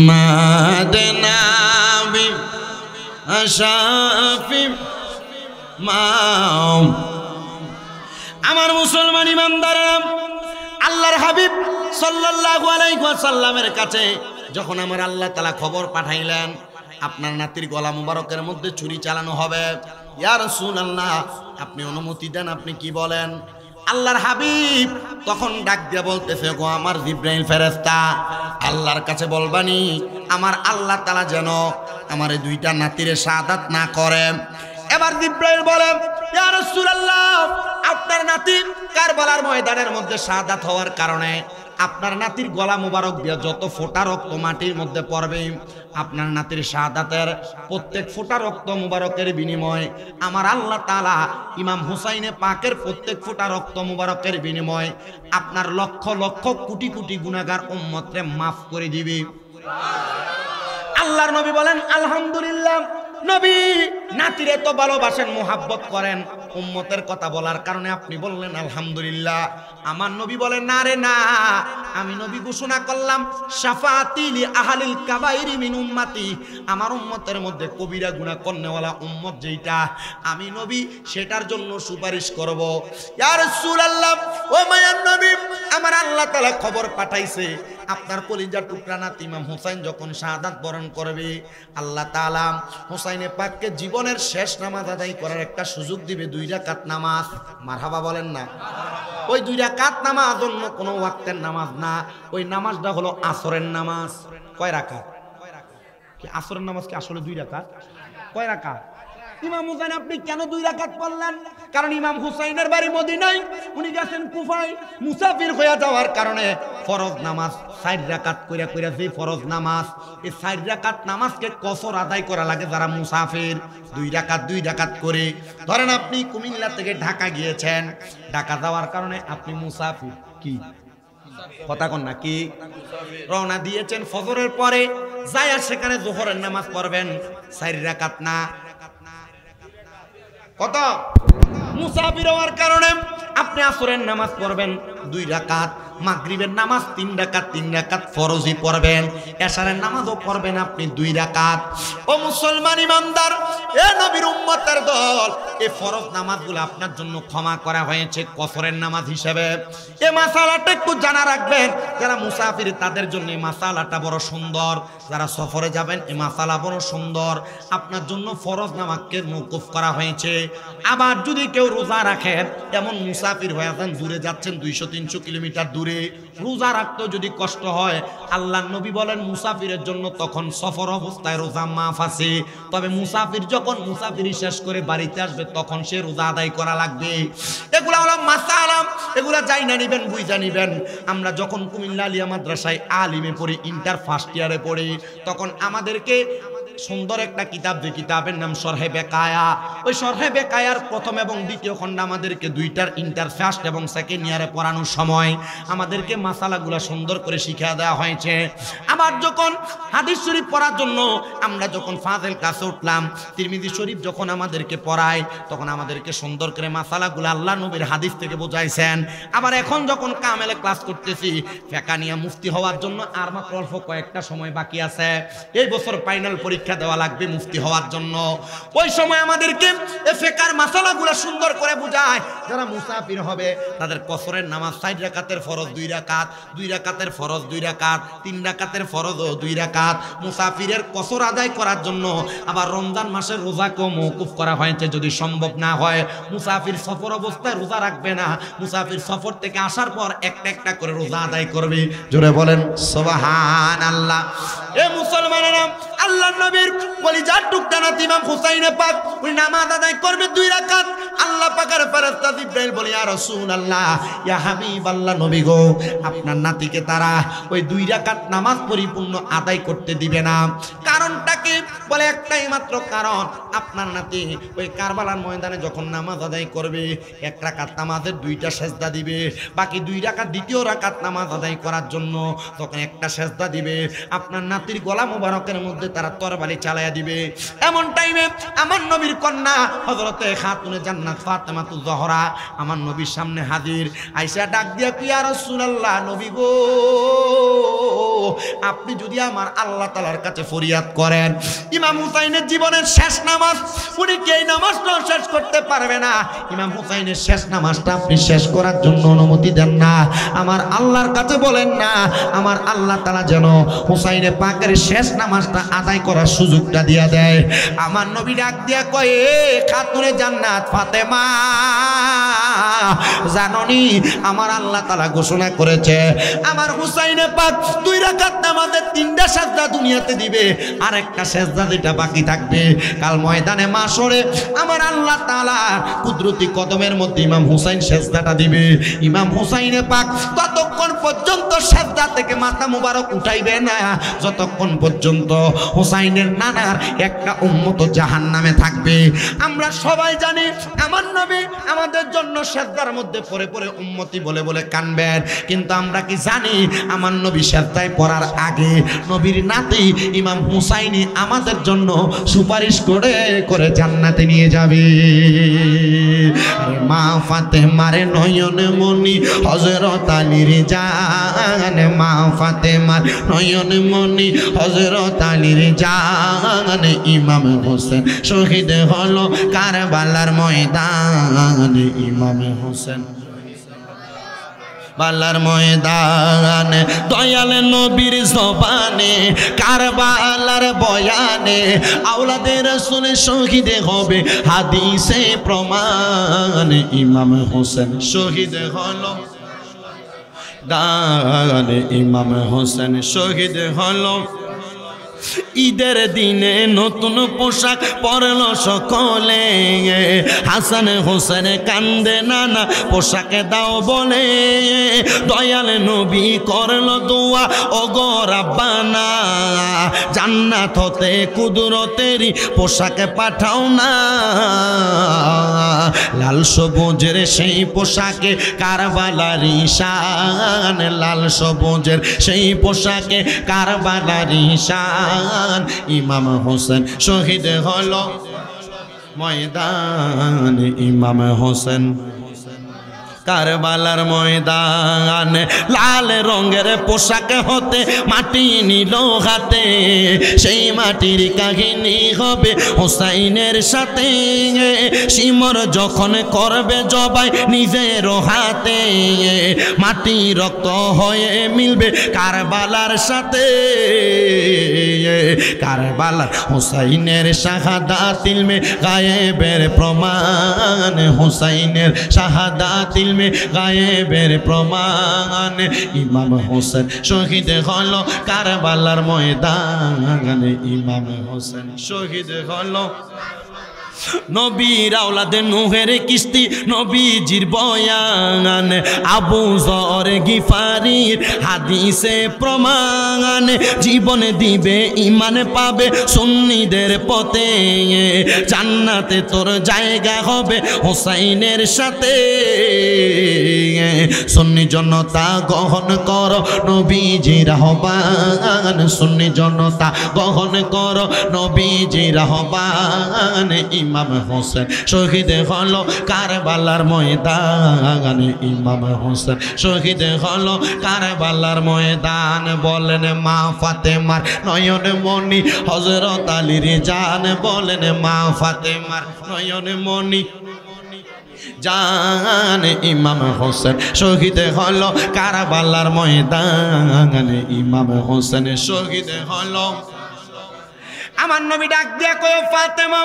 মাদনাবি আশাফি মাও। আমার মুসলমান ইমানদাররা, আল্লাহর হাবিব সাল্লাল্লাহু আলাইহি ওয়াসাল্লামের কাছে যখন আমার আল্লাহ তাআলা খবর পাঠাইলেন আপনার নাতির গলা মুবারকের মধ্যে ছুরি চালানো হবে, ইয়া রাসূলুল্লাহ আপনি অনুমতি দেন, আপনি কি বলেন? আল্লাহর হাবিব তখন ডাক দিয়ে বলতেছে, গো আমার জিবরাইল ফেরেশতা, আল্লাহর কাছে বলবানি আমার আল্লাহ তাআলা যেন আমার এই দুইটা নাতিরে শাহাদাত না করে। এবার জিবরাইল বলে, ইয়া রাসূলুল্লাহ আপনার নাতি কারবালার ময়দানের মধ্যে শাহাদাত হওয়ার কারণে আপনার নাতির গলা মুবারক দিয়ে যত ফোঁটা রক্ত মাটির মধ্যে পড়বে, আপনার নাতির শাহাদাতের প্রত্যেক ফোঁটা রক্ত মুবারকের বিনিময় আমার আল্লাহ তাআলা ইমাম হুসাইনে পাকের প্রত্যেক ফোঁটা রক্ত মুবারকের বিনিময় আপনার লক্ষ লক্ষ কোটি কোটি গুনাহগার উম্মতরে মাফ করে দিবে। আল্লাহর নবী বলেন আলহামদুলিল্লাহ। নবী নাতিরে তো ভালোবাসেন, মোহাব্বত করেন, উম্মতের কথা বলার কারণে আপনি বললেন আলহামদুলিল্লাহ। আমার নবী বলেন না রে না, আমি নবী ঘোষণা করলাম শাফাআতি লি আহলিল কাবাইরি মিন উম্মতি, আমার উম্মতের মধ্যে কবিরা গুনাহ করনেওয়ালা উম্মত যেটা আমি নবী সেটার জন্য সুপারিশ করব। ইয়া রাসূলুল্লাহ ও মায়ার নবী, আমার আল্লাহ তাআলা খবর পাঠাইছে আপনার কলিজার টুকরা নাতি ইমাম হুসাইন যখন শাহাদাত বরণ করবে, আল্লাহ তাআলা হুসাইনে পাককে জীবনের শেষ নামাজ আদায় করার একটা সুযোগ দিবে, 2 রাকাত নামাজ। মারহাবা বলেন না? ওই 2 রাকাত নামাজ অন্য কোনো ওয়াক্তের নামাজ না, ওই নামাজটা হলো আসরের নামাজ। কয় রাকাত? কি আসরের নামাজ কি আসলে 2 রাকাত? কয় রাকাত? ইমাম হুসাইন আপনি কেন 2 রাকাত পড়লেন? কারণ ইমাম হুসাইনের বাড়ি মদিনায়, উনি গেছেন কুফায়, মুসাফির হয়ে যাওয়ার কারণে ফরজ নামাজ 4 রাকাত কইরা কইরা যে ফরজ নামাজ, এই 4 রাকাত নামাজকে কসর আদায় করা লাগে যারা মুসাফির, 2 রাকাত করে। ধরেন আপনি কুমিল্লা থেকে ঢাকা গিয়েছেন, ঢাকা যাওয়ার কারণে আপনি মুসাফির, কি কথা কন না, কি রওনা দিয়েছেন ফজরের পরে, যায় আর সেখানে যোহরের নামাজ পড়বেন 4 রাকাত না, কত? মুসাফির হওয়ার কারণে আপনি আসরের নামাজ পড়বেন 2 রাকাত, মাগরিবের নামাজ 3 রাকাত, 3 রাকাত ফরজই পড়বেন, এশারের নামাজও পড়বেন আপনি 2 রাকাত। ও মুসলমান ইমানদার, এ নবীর উম্মতের দল, এই ফরজ নামাজগুলো আপনার জন্য ক্ষমা করা হয়েছে কসরের নামাজ হিসেবে। এই মাসালাটা একটু জানা রাখবেন, যারা মুসাফির তাদের জন্য এই মাসালাটা বড় সুন্দর, যারা সফরে যাবেন এই মাসালা বড় সুন্দর। আপনার জন্য ফরজ নামাজকে মওকুফ করা হয়েছে। আবার যদি কেউ রোজা রাখেন, এমন মুসাফির হয়ে আছেন, দূরে যাচ্ছেন 200-300 কিলোমিটার দূরে, রোজা রাখতেও যদি কষ্ট হয়, আল্লাহর নবী বলেন মুসাফিরের জন্য তখন সফর অবস্থায় রোজা মাফ আছে। তবে মুসাফির যখন মুসাফিরি শেষ করে বাড়িতে আসবে তখন সে রোজা আদায় করা লাগবে। এগুলা হলো মাসালা, এগুলা যাই না নিবেন, বুঝা নিবেন। আমরা যখন কুমিল্লা আলিয়া মাদ্রাসায় আলিমে পড়ি, ইন্টার ফার্স্ট ইয়ারে পড়ি, তখন আমাদেরকে সুন্দর একটা কিতাব, যে কিতাবের নাম শরহে বেকায়া, ওই শরহে বেকায়ার প্রথম এবং দ্বিতীয় খণ্ড আমাদেরকে 2টার ইন্টার ফার্স্ট এবং সেকেন্ড ইয়ারে পড়ানোর সময় আমাদেরকে মাসালাগুলো সুন্দর করে শিখিয়ে দেওয়া হয়েছে। আবার যখন হাদিস শরীফ পড়ার জন্য আমরা যখন ফাজেল ক্লাসে উঠলাম, তিরমিজি শরীফ যখন আমাদেরকে পড়ায়, তখন আমাদেরকে সুন্দর করে মাসালাগুলো আল্লাহ নবীর হাদিস থেকে বোঝাইছেন। আবার এখন যখন কামেলে ক্লাস করতেছি, ফিকহ নিয়ে মুফতি হওয়ার জন্য আর মাত্র অল্প কয়েকটা সময় বাকি আছে, এই বছর ফাইনাল পরীক্ষা দেওয়া লাগবে মুফতি হওয়ার জন্য। ওই সময় আমাদেরকে এই ফিকহের মাসালাগুলো সুন্দর করে বোঝায়। যারা মুসাফির হবে তাদের কসরের নামাজ 4 রাকাতের ফরজ 2 রাকাত, 2 রাকাতের ফরজ 2 রাকাত, 3 রাকাতের ফরজ ও 2 রাকাত। মুসাফিরের কসর আদায় করার জন্য আবার রমজান মাসের রোজাকেও মওকুফ করা হয়েছে। যদি সম্ভব না হয়, মুসাফির সফর অবস্থায় রোজা রাখবে না, মুসাফির সফর থেকে আসার পর একটা একটা করে রোজা আদায় করবে। জোরে বলেন সুবহানাল্লাহ। এ মুসলমানেরা, আল্লাহর নবীর কলিজার টুকরা নাতি ইমাম হুসাইনে পাক ওই নামাজ আদায় করবে 2 রাকাত। আল্লাহ পাকের ফেরেশতা জিবরাইল বলে, ইয়া রাসূলুল্লাহ, ইয়া হাবিবাল্লাহ, নবী গো, আপনার নাতিকে তারা ওই 2 রাকাত নামাজ পরিপূর্ণ আদায় করতে দিবে না। কারণটা কি? বলে একটাই মাত্র কারণ, আপনার নাতি ওই কারবালার ময়দানে যখন নামাজ আদায় করবে, 1 রাকাত নামাজের 2টা সেজদা দিবে, বাকি 2 রাকাত দ্বিতীয় রাকাত নামাজ আদায় করার জন্য তখন একটা সেজদা দিবে। আপনার নাতির গলা মোবারকের মধ্যে তারা তরবারি চালায়া দিবে। এমন টাইমে আমার নবীর কন্যা হযরতে খাতুনে জান্নাত জান্নাত ফাতেমাতুজ জহরা আমার নবীর সামনে হাজির। আয়েশা ডাক দিয়া কি ইয়া রাসূলুল্লাহ, নবী গো আপনি যদি আমার আল্লাহ তাআলার কাছে ফরিয়াদ করেন, ইমাম হুসাইনের জীবনের শেষ নামাজ, উনি কি এই নামাজটা শেষ করতে পারবে না? ইমাম হুসাইনের শেষ নামাজটা আপনি শেষ করার জন্য অনুমতি দেন না, আমার আল্লাহর কাছে বলেন না, আমার আল্লাহ তাআলা যেন হুসাইনের পাকের শেষ নামাজটা আদায় করার সুযোগটা দিয়া দেয়। আমার নবী ডাক দিয়া কয়, খাতুনে জান্নাত ফাতেমা, জাননি আমার আল্লাহ তাআলা ঘোষণা করেছে আমার হুসাইনে পাক 2 রাকাত নামাজে 3টা সাজদা দুনিয়াতে দিবে, আর একটা সাজদা যেটা বাকি থাকবে কাল ময়দানে মাশরে আমার আল্লাহ তাআলা কুদরতি কদমের মধ্যে ইমাম হুসাইন সাজদাটা দিবে। ইমাম হুসাইনে পাক ততক্ষণ পর্যন্ত সাজদা থেকে মাথা মুবারক উঠাইবে না যতক্ষণ পর্যন্ত হুসাইনের নানার একটা উম্মত জাহান্নামে থাকবে। আমরা সবাই জানি আমার নবী আমাদের জন্য সাজদার মধ্যে পড়ে পড়ে উম্মতি বলে বলে কানবেন, কিন্তু আমরা কি জানি আমার নবী সাজদায় পড়ার আগে নবীর নাতি ইমাম হুসাইনি আমাদের জন্য সুপারিশ করে করে জান্নাতে নিয়ে যাবে। মা ফাতেমার নয়ন মনি হযরত আলীর জান, মা ফাতেমার নয়ন মনি হযরত আলীর জান, ইমাম হোসেন শহীদ হলো কারবালার ময়দান, ইমাম হোসেন বালার ময়দান, দয়াল নবীর জবানে কারবালার বয়ানে আওলাদে রাসূল শহীদ হবে হাদিসে প্রমাণ, ইমাম হোসেন শহীদ হলো দান, ইমাম হোসেন শহীদ হলো। ঈদের দিনে নতুন পোশাক পরল সকলে, হাসান হোসেন কান্দে নানা পোশাকে দাও বলে, দয়াল নবী করল দোয়া ও গো রাব্বানা, জান্নাত হতে কুদরতেরই পোশাকে পাঠাও না, লাল সবুজের সেই পোশাকে কারবালার শান, লাল সবুজের সেই পোশাকে কারবালার শান, ইমাম হোসেন শহীদ হলো ময়দান, ইমাম হোসেন কারবালার ময়দান, লাল রঙের পোশাক হতে মাটি নিল হাতে, সেই মাটির কাহিনী হবে হুসাইনের সাথে, শিমর যখন করবে জবাই নিজের হাতে, মাটি রক্ত হয়ে মিলবে কারবালার সাথে, কারবালার হুসাইনের শাহাদাত ইলমে গায়েবের প্রমাণ, হুসাইনের শাহাদাত ইলমে গায়েবের প্রমাণ, ইমাম হোসেন শহীদ হলো কারবালার ময়দানে, ইমাম হোসেন শহীদ হলো। নবীর আওলাদে নূহের কিস্তি নবীজির বয়ান, আবু যর গিফারির হাদিসে প্রমাণ, জীবন দিবে ইমান পাবে সুন্নিদের পথে, জান্নাতে তোর জায়গা হবে হুসাইনের সাথে, সুন্নি জনতা গ্রহণ কর নবীজির আহ্বান, সুন্নি জনতা গ্রহণ কর নবীজির আহ্বান, ইমাম হোসেন শহীদ হলো কারবালার ময়দানে, ইমাম হোসেন শহীদ হলো কারবালার ময়দান, বলেন মা ফাতেমার নয়ন মনি হযরত আলীর জান, বলেন মা ফাতেমার নয়ন মনি জান, ইমাম হোসেন শহীদ হলো কারবালার ময়দানে, ইমাম হোসেন শহীদ হলো। আমার নবী ডাক দিয়া কয়, ফাতেমা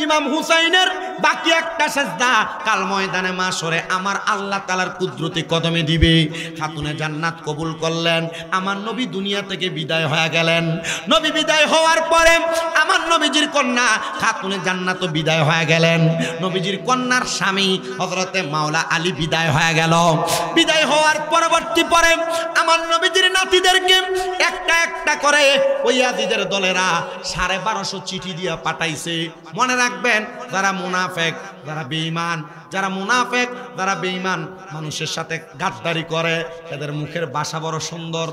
ইমাম হুসাইনের বাকি একটা সাজদা কাল ময়দানে মাশরে আমার আল্লাহ তাআলার কুদরতি কদমে দিবে। খাতুনে জান্নাত কবুল করলেন, আমার নবী দুনিয়া থেকে বিদায় হয়ে গেলেন। নবী বিদায় হওয়ার পরে আমার নবীজির কন্যা খাতুনে জান্নাতও বিদায় হয়ে গেলেন। নবীজির কন্যার স্বামী হযরতে মাওলা আলী বিদায় হয়ে গেল। বিদায় হওয়ার পরবর্তী পরে আমার নবীজির নাতিদেরকে একটা একটা করে ওই ইয়াজিদের দলেরা 1250 চিঠি দিয়া পাঠাইছে। মনে রাখবেন, যারা মুনাফেক, যারা বেঈমান, যারা মুনাফেক, যারা বেঈমান মানুষের সাথে গাদ্দারি করে, এদের মুখের ভাষা বড় সুন্দর।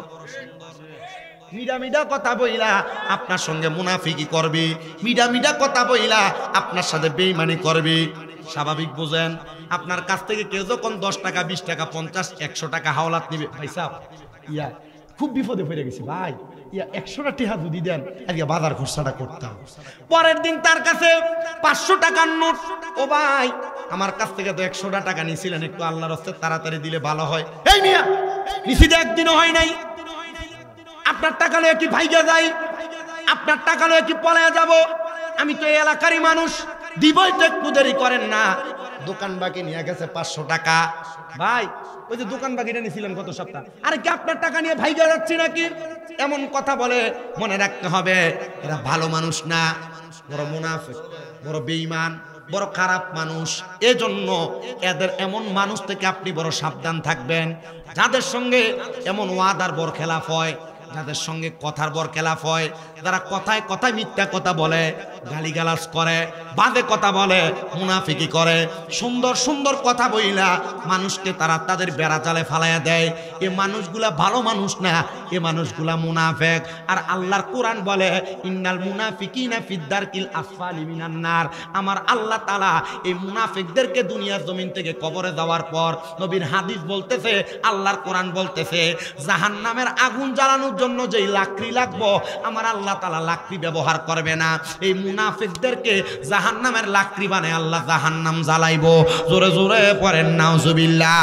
মিডা মিডা কথা বইলা আপনার সঙ্গে মুনাফিকি করবে, মিডা মিডা কথা বইলা আপনার সাথে বেঈমানি করবে। স্বাভাবিক বুঝেন। আপনার কাছ থেকে কেউ যখন 10 টাকা 20 টাকা 50 100 টাকা হাওলাত নিবে, ভাই সাহেব ইয়া খুব বিপদে পড়ে গেছি ভাই, ইয়া 100টা টাকা যদি দেন আজকে বাজার খরচাটা করতাম। পরের দিন তার কাছে 500 টাকার নোট, ও ভাই আমার কাছ থেকে তো 100টা টাকা নিয়েছিলেন, একটু আল্লাহর রাস্তায় তাড়াতাড়ি দিলে ভালো হয়। এই মিয়া নিচে একদিনও হয় নাই, আপনার টাকা লয়ে কি ভাইগা যাই, আপনার টাকা লয়ে কি পলায়া যাব? আমি তো এই এলাকারই মানুষ, দিবই তো একটু দেরি করেন না। দোকান বাকি নিয়ে গেছে 500 টাকা। ভাই ওই যে দোকান বাকিটা নিয়েছিলেন গত সপ্তাহ, আরে কি আপনার টাকা নিয়ে ভাইগা যাচ্ছি নাকি? এমন কথা বলে, মনে রাখতে হবে এরা ভালো মানুষ না, বড় মুনাফিক, বড় বেঈমান, বড় খারাপ মানুষ। এজন্য এদের এমন মানুষ থেকে আপনি বড় সাবধান থাকবেন, যাদের সঙ্গে এমন ওয়াদার বরখেলাপ হয়, যাদের সঙ্গে কথার বরখেলাপ হয়, যারা কথায় কথায় মিথ্যা কথা বলে, গালিগালাজ করে, বাজে কথা বলে, মুনাফিকি করে, সুন্দর সুন্দর কথা বইলা মানুষকে তারা তাদের বেড়া জালে ফালাইয়া দেয়। এ মানুষগুলা ভালো মানুষ না, এ মানুষগুলা মুনাফিক। আর আল্লাহর কোরআন বলে ইন্নাল মুনাফিকিনা ফিদ্দারকিল আসফালি মিনান নার। আমার আল্লাহ তাআলা এই মুনাফিকদেরকে দুনিয়ার জমিন থেকে কবরে দেওয়ার পর, নবীর হাদিস বলতেছে, আল্লাহর কোরআন বলতেছে, জাহান্নামের আগুন জ্বালানোর জন্য যেই লাকড়ি লাগবো, আমার আল্লাহ তাআলা লাকড়ি ব্যবহার করবে না। এই মুনাফিকদেরকে জাহান্নামের লাকড়ি বানায় আল্লাহ জাহান্নাম জ্বালাইবো। জোরে জোরে পড়েন নাউজুবিল্লাহ।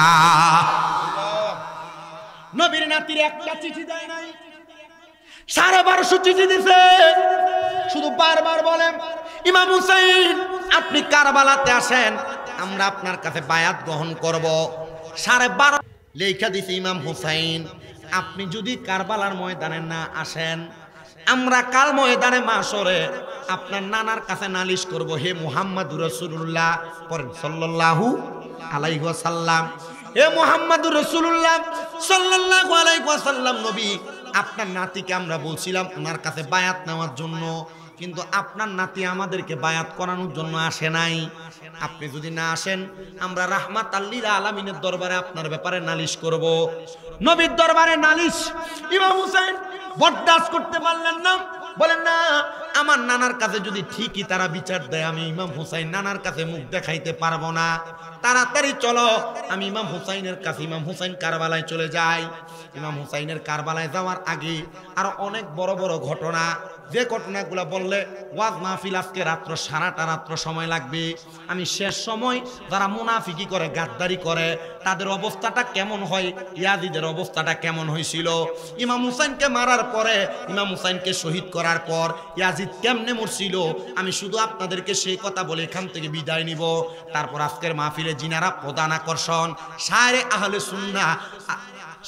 নবীর নাতির একটা চিঠি দেয় নাই, 1250 চিঠি দিছে। শুধু বারবার বলেন, ইমাম হুসাইন আপনি কারবালাতে আসেন, আমরা আপনার কাছে বায়াত গ্রহণ করব। 12.5 লেখা দিছে ইমাম হুসাইন, আপনি যদি কারবালার ময়দানে না আসেন, আমরা কাল ময়দানে মাশরে আপনার নানার কাছে নালিশ করব। হে মুহাম্মাদুর রাসূলুল্লাহ পড়েন সাল্লাল্লাহু আলাইহি ওয়াসাল্লাম, হে মুহাম্মাদুর রাসূলুল্লাহ সাল্লাল্লাহু আলাইহি ওয়াসাল্লাম, নবী আপনার নাতিকে আমরা বলছিলাম ওনার কাছে বায়াত নেওয়ার জন্য, কিন্তু আপনার নাতি আমাদেরকে বায়াত করানোর জন্য আসে নাই। আপনি যদি না আসেন, আমরা রাহমাতাল লিল আলামিনের দরবারে আপনার ব্যাপারে নালিশ করব। নবীর দরবারে নালিশ ইমাম হুসাইন বরদাস্ত করতে পারলেন না, বলেন না আমার নানার কাছে যদি ঠিকই তারা বিচার দেয়, আমি ইমাম হুসাইন নানার কাছে মুখ দেখাইতে পারবো না। তাড়াতাড়ি চলো, আমি ইমাম হুসাইনের কাছে, ইমাম হুসাইন কারবালায় চলে যাই। ইমাম হুসাইনের কারবালায় যাওয়ার আগে আরো অনেক বড় বড় ঘটনা, যে ঘটনাগুলো বললে ওয়াজ মাহফিল আজকে রাত্র সারাটা রাত্র সময় লাগবে। আমি শেষ সময় যারা মুনাফিকি করে, গাদ্দারি করে, তাদের অবস্থাটা কেমন হয়, ইয়াজিদের অবস্থাটা কেমন হয়েছিল, ইমাম হুসাইনকে মারার পরে, ইমাম হুসাইনকে শহীদ করার পর ইয়াজিদ কেমনে মরছিল, আমি শুধু আপনাদেরকে সেই কথা বলে এখান থেকে বিদায় নিব। তারপর আজকের মাহফিলে যিনারা প্রধান আকর্ষণ, শায়েরে আহলে সুন্নাহ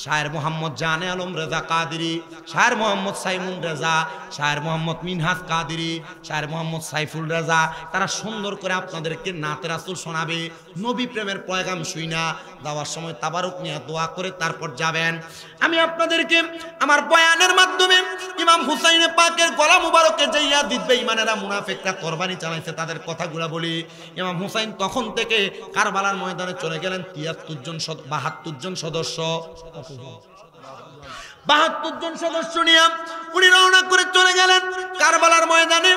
শায়ের মোহাম্মদ জানে আলম রেজা কাদিরি, শায়ের মোহাম্মদ সাইমুন রেজা, শায়ের মোহাম্মদ মিনহাজ কাদিরি, শায়ের মোহাম্মদ সাইফুল রেজা, তারা সুন্দর করে আপনাদেরকে নাতে রাসূল শোনাবে। নবী প্রেমের পয়গাম শুইনা যাওয়ার সময় তাবারুক নিয়ে দোয়া করে তারপর যাবেন। আমি আপনাদেরকে আমার বয়ানের মাধ্যমে ইমাম হুসাইন পাকের গলা মুবারকে যে ইয়াজিদ বেঈমানেরা মুনাফিকরা কুরবানি চালাইছে তাদের কথাগুলো বলি। ইমাম হুসাইন তখন থেকে কারবালার ময়দানে চলে গেলেন 72 জন সদস্য, 72 জন সদস্য নিয়ে উনি রওনা করে চলে গেলেন কারবালার ময়দানে।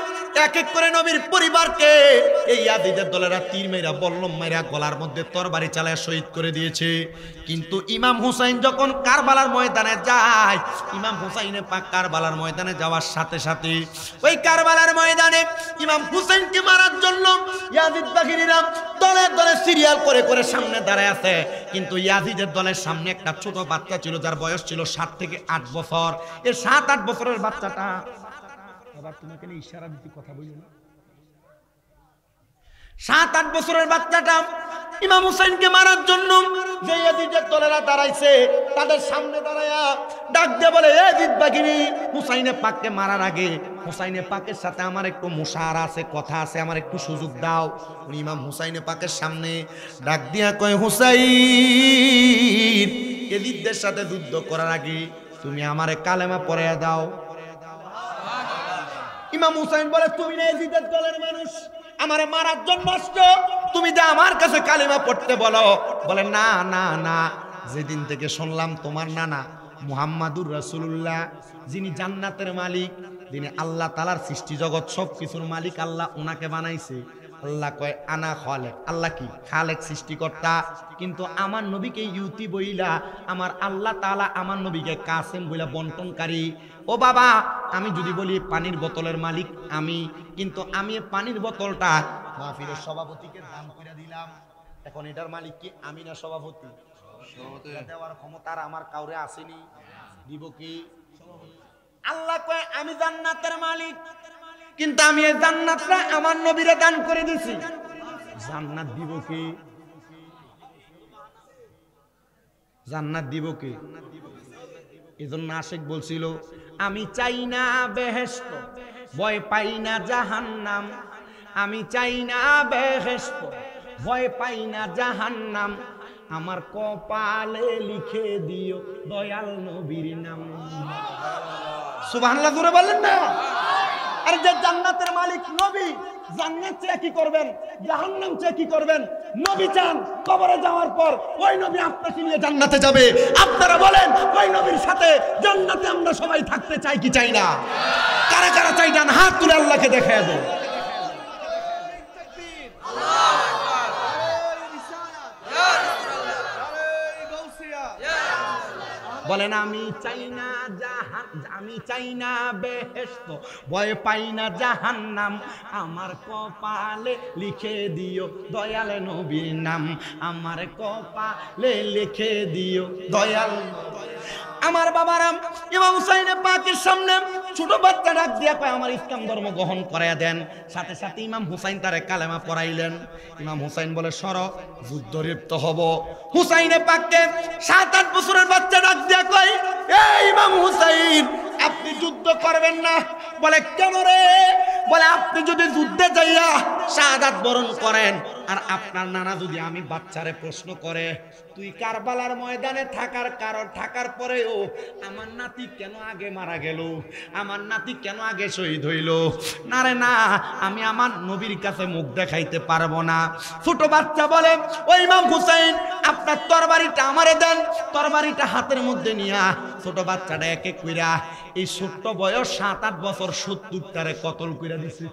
এক এক করে নবীর পরিবারকে এই ইয়াজিদের দলেরা তীর মেরা, বল্লম মেরা, গলার মধ্যে তরবারি চালায় শহীদ করে দিয়েছে। কিন্তু ইমাম হুসাইন যখন কারবালার ময়দানে যায়, ইমাম হুসাইনে পাক কারবালার ময়দানে যাওয়ার সাথে সাথে ওই কারবালার ময়দানে ইমাম হুসাইনকে মারার জন্য ইয়াজিদ বাহিনীরা দলে দলে সিরিয়াল করে করে সামনে দাঁড়ায় আছে। কিন্তু ইয়াজিদের দলের সামনে একটা ছোট বাচ্চা ছিল, যার বয়স ছিল 7 থেকে 8 বছর। এই 7-8 বছরের বাচ্চাটা, আবার তোমাকে ইশারা দিতে কথা বলি না, 7-8 বছরের বাচ্চাটা ইমাম হুসাইনকে মারার জন্য যে ইয়াজিদের দলেরা দাঁড়াইছে তাদের সামনে দাঁড়ায়া ডাক দিয়ে বলে, ইয়াজিদ বাহিনী হুসাইনে পাককে মারার আগে হুসাইনে পাকের সাথে আমার একটু মুশাহারা আছে, কথা আছে, আমার একটু সুযোগ দাও। উনি ইমাম হুসাইনে পাকের সামনে ডাক দিয়া কয়, হুসাইন ইয়াজিদের সাথে যুদ্ধ করার আগে তুমি আমারে কালেমা পড়াইয়া দাও। ইমাম হুসাইন বলে, তুমি না ইয়াজিদের দলের মানুষ, আমারে মারার জন্য আসছো, তুমি যে আমার কাছে কালিমা পড়তে বলো। বলে না না না, যেদিন থেকে শুনলাম তোমার নানা মুহাম্মাদুর রাসূলুল্লাহ, যিনি জান্নাতের মালিক, যিনি আল্লাহ তাআলার সৃষ্টি জগৎ সব কিছুর মালিক, আল্লাহ ওনাকে বানাইছে, আল্লাহ কয় আনা খালেক। আল্লাহ কি? খালেক, সৃষ্টিকর্তা। কিন্তু আমার নবীকে ইউতি বইলা আমার আল্লাহ তাআলা আমার নবীকে কাসেম বইলা বন্টনকারী। ও বাবা, আমি যদি বলি পানির বোতলের মালিক আমি, কিন্তু আমি পানির বোতলটা মাহফিলের সভাপতিকে দান করে দিলাম, এখন এটার মালিক কি আমি না সভাপতি? দেওয়ার ক্ষমতা আমার কাউরে আসেনি, দিব কি? আল্লাহ কয় আমি জান্নাতের মালিক, কিন্তু আমি এই জান্নাতটা আমার নবীরে দান করে দিছি। জান্নাত দিব কি? জান্নাত দিব কি? এজন্য আশিক বলছিল আমি চাই না বেহেশত, ভয় পাই না জাহান্নাম। আমি চাই না বেহেশত, ভয় পাই না জাহান্নাম। আমার কপালে লিখে দিও দয়াল নবীর নাম। সুবহানাল্লাহ জোরে বলেন না। আর যে জান্নাতের মালিক নবী, জান্নাত চেয়ে কি করবেন, জাহান্নাম চেয়ে কি করবেন? নবী চান কবরে যাওয়ার পর ওই নবী আপনাকে নিয়ে জান্নাতে যাবে। আপনারা বলেন ওই নবীর সাথে জান্নাতে আমরা সবাই থাকতে চাই কি চাই না? কারা কারা চাই? ডান হাত তুলে আল্লাহকে দেখায় দেন। বলেন আমি চাই না আমি চাই না বেহেশত, ভয় পাই না জাহান্নাম। আমার কপালে লিখে দিও দয়াল নবীর নাম। আমার কপালে লিখে দিও দয়াল। আমার বাবারাম, ইমাম হুসাইন পাকের সামনে ছোট বাচ্চা ডাক দিয়া কয় আমার ইসলাম ধর্ম গ্রহণ করাইয়া দেন। সাথে সাথে ইমাম হুসাইন তারে কালেমা পড়াইলেন। ইমাম হুসাইন বলে সর, যুদ্ধ লিপ্ত হব। হুসাইনে পাককে 7-8 বছরের বাচ্চা ডাক দিয়া কয় এই ইমাম হুসাইন, আপনি যুদ্ধ করবেন না। বলে কেন রে? বলে আপনি যদি যুদ্ধে যাইয়া শাহাদাত বরণ করেন, আর আপনার নানা যদি আমি বাচ্চারে প্রশ্ন করে তুই কারবালার ময়দানে থাকার পরেও আমার নাতি কেন আগে মারা গেল, আমার নাতি কেন আগে শহীদ হইল, না রে না, আমি আমার নবীর কাছে মুখ দেখাইতে পারবো না। ছোট বাচ্চা বলে ওই ইমাম হুসাইন আপনার তরবারিটা আমারে দেন। তরবারিটা হাতের মধ্যে নিয়া ছোট বাচ্চাটা এক এক কইরা এই ছোট্ট বয়স 7-8 বছর 70টারে কতল কইরা দিছে।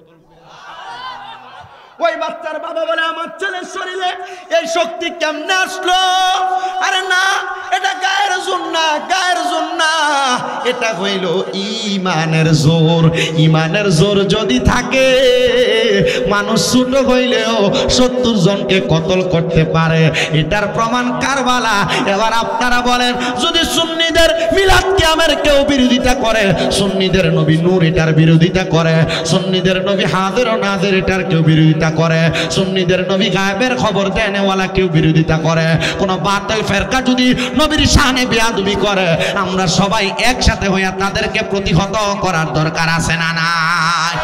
ওই বাচ্চার বাবা বলে আমার ছেলের শরীরে এই শক্তি কেমনে আসলো? আরে না, এটা গায়ের জোর না, গায়ের জোর না, এটা হইল ইমানের জোর। ইমানের জোর যদি থাকে মানুষ ছোট হইলেও 70 জনকে কতল করতে পারে। এটার প্রমাণ কারবালা। এবার আপনারা বলেন যদি সুন্নিদের মিলাদ কিয়ামের কেউ বিরোধিতা করে, সুন্নিদের নবী নূর এটার বিরোধিতা করে, সুন্নিদের নবী হাজির ও নাজির এটার কেউ বিরোধিতা করে, সুন্নিদের নবী গায়েবের খবর দেনেওয়ালা কেউ বিরোধিতা করে, কোন বাতিল ফেরকা যদি নবীর শানে বেয়াদবি করে, আমরা সবাই একসাথে হইয়া তাদেরকে প্রতিহত করার দরকার আছে না নাই?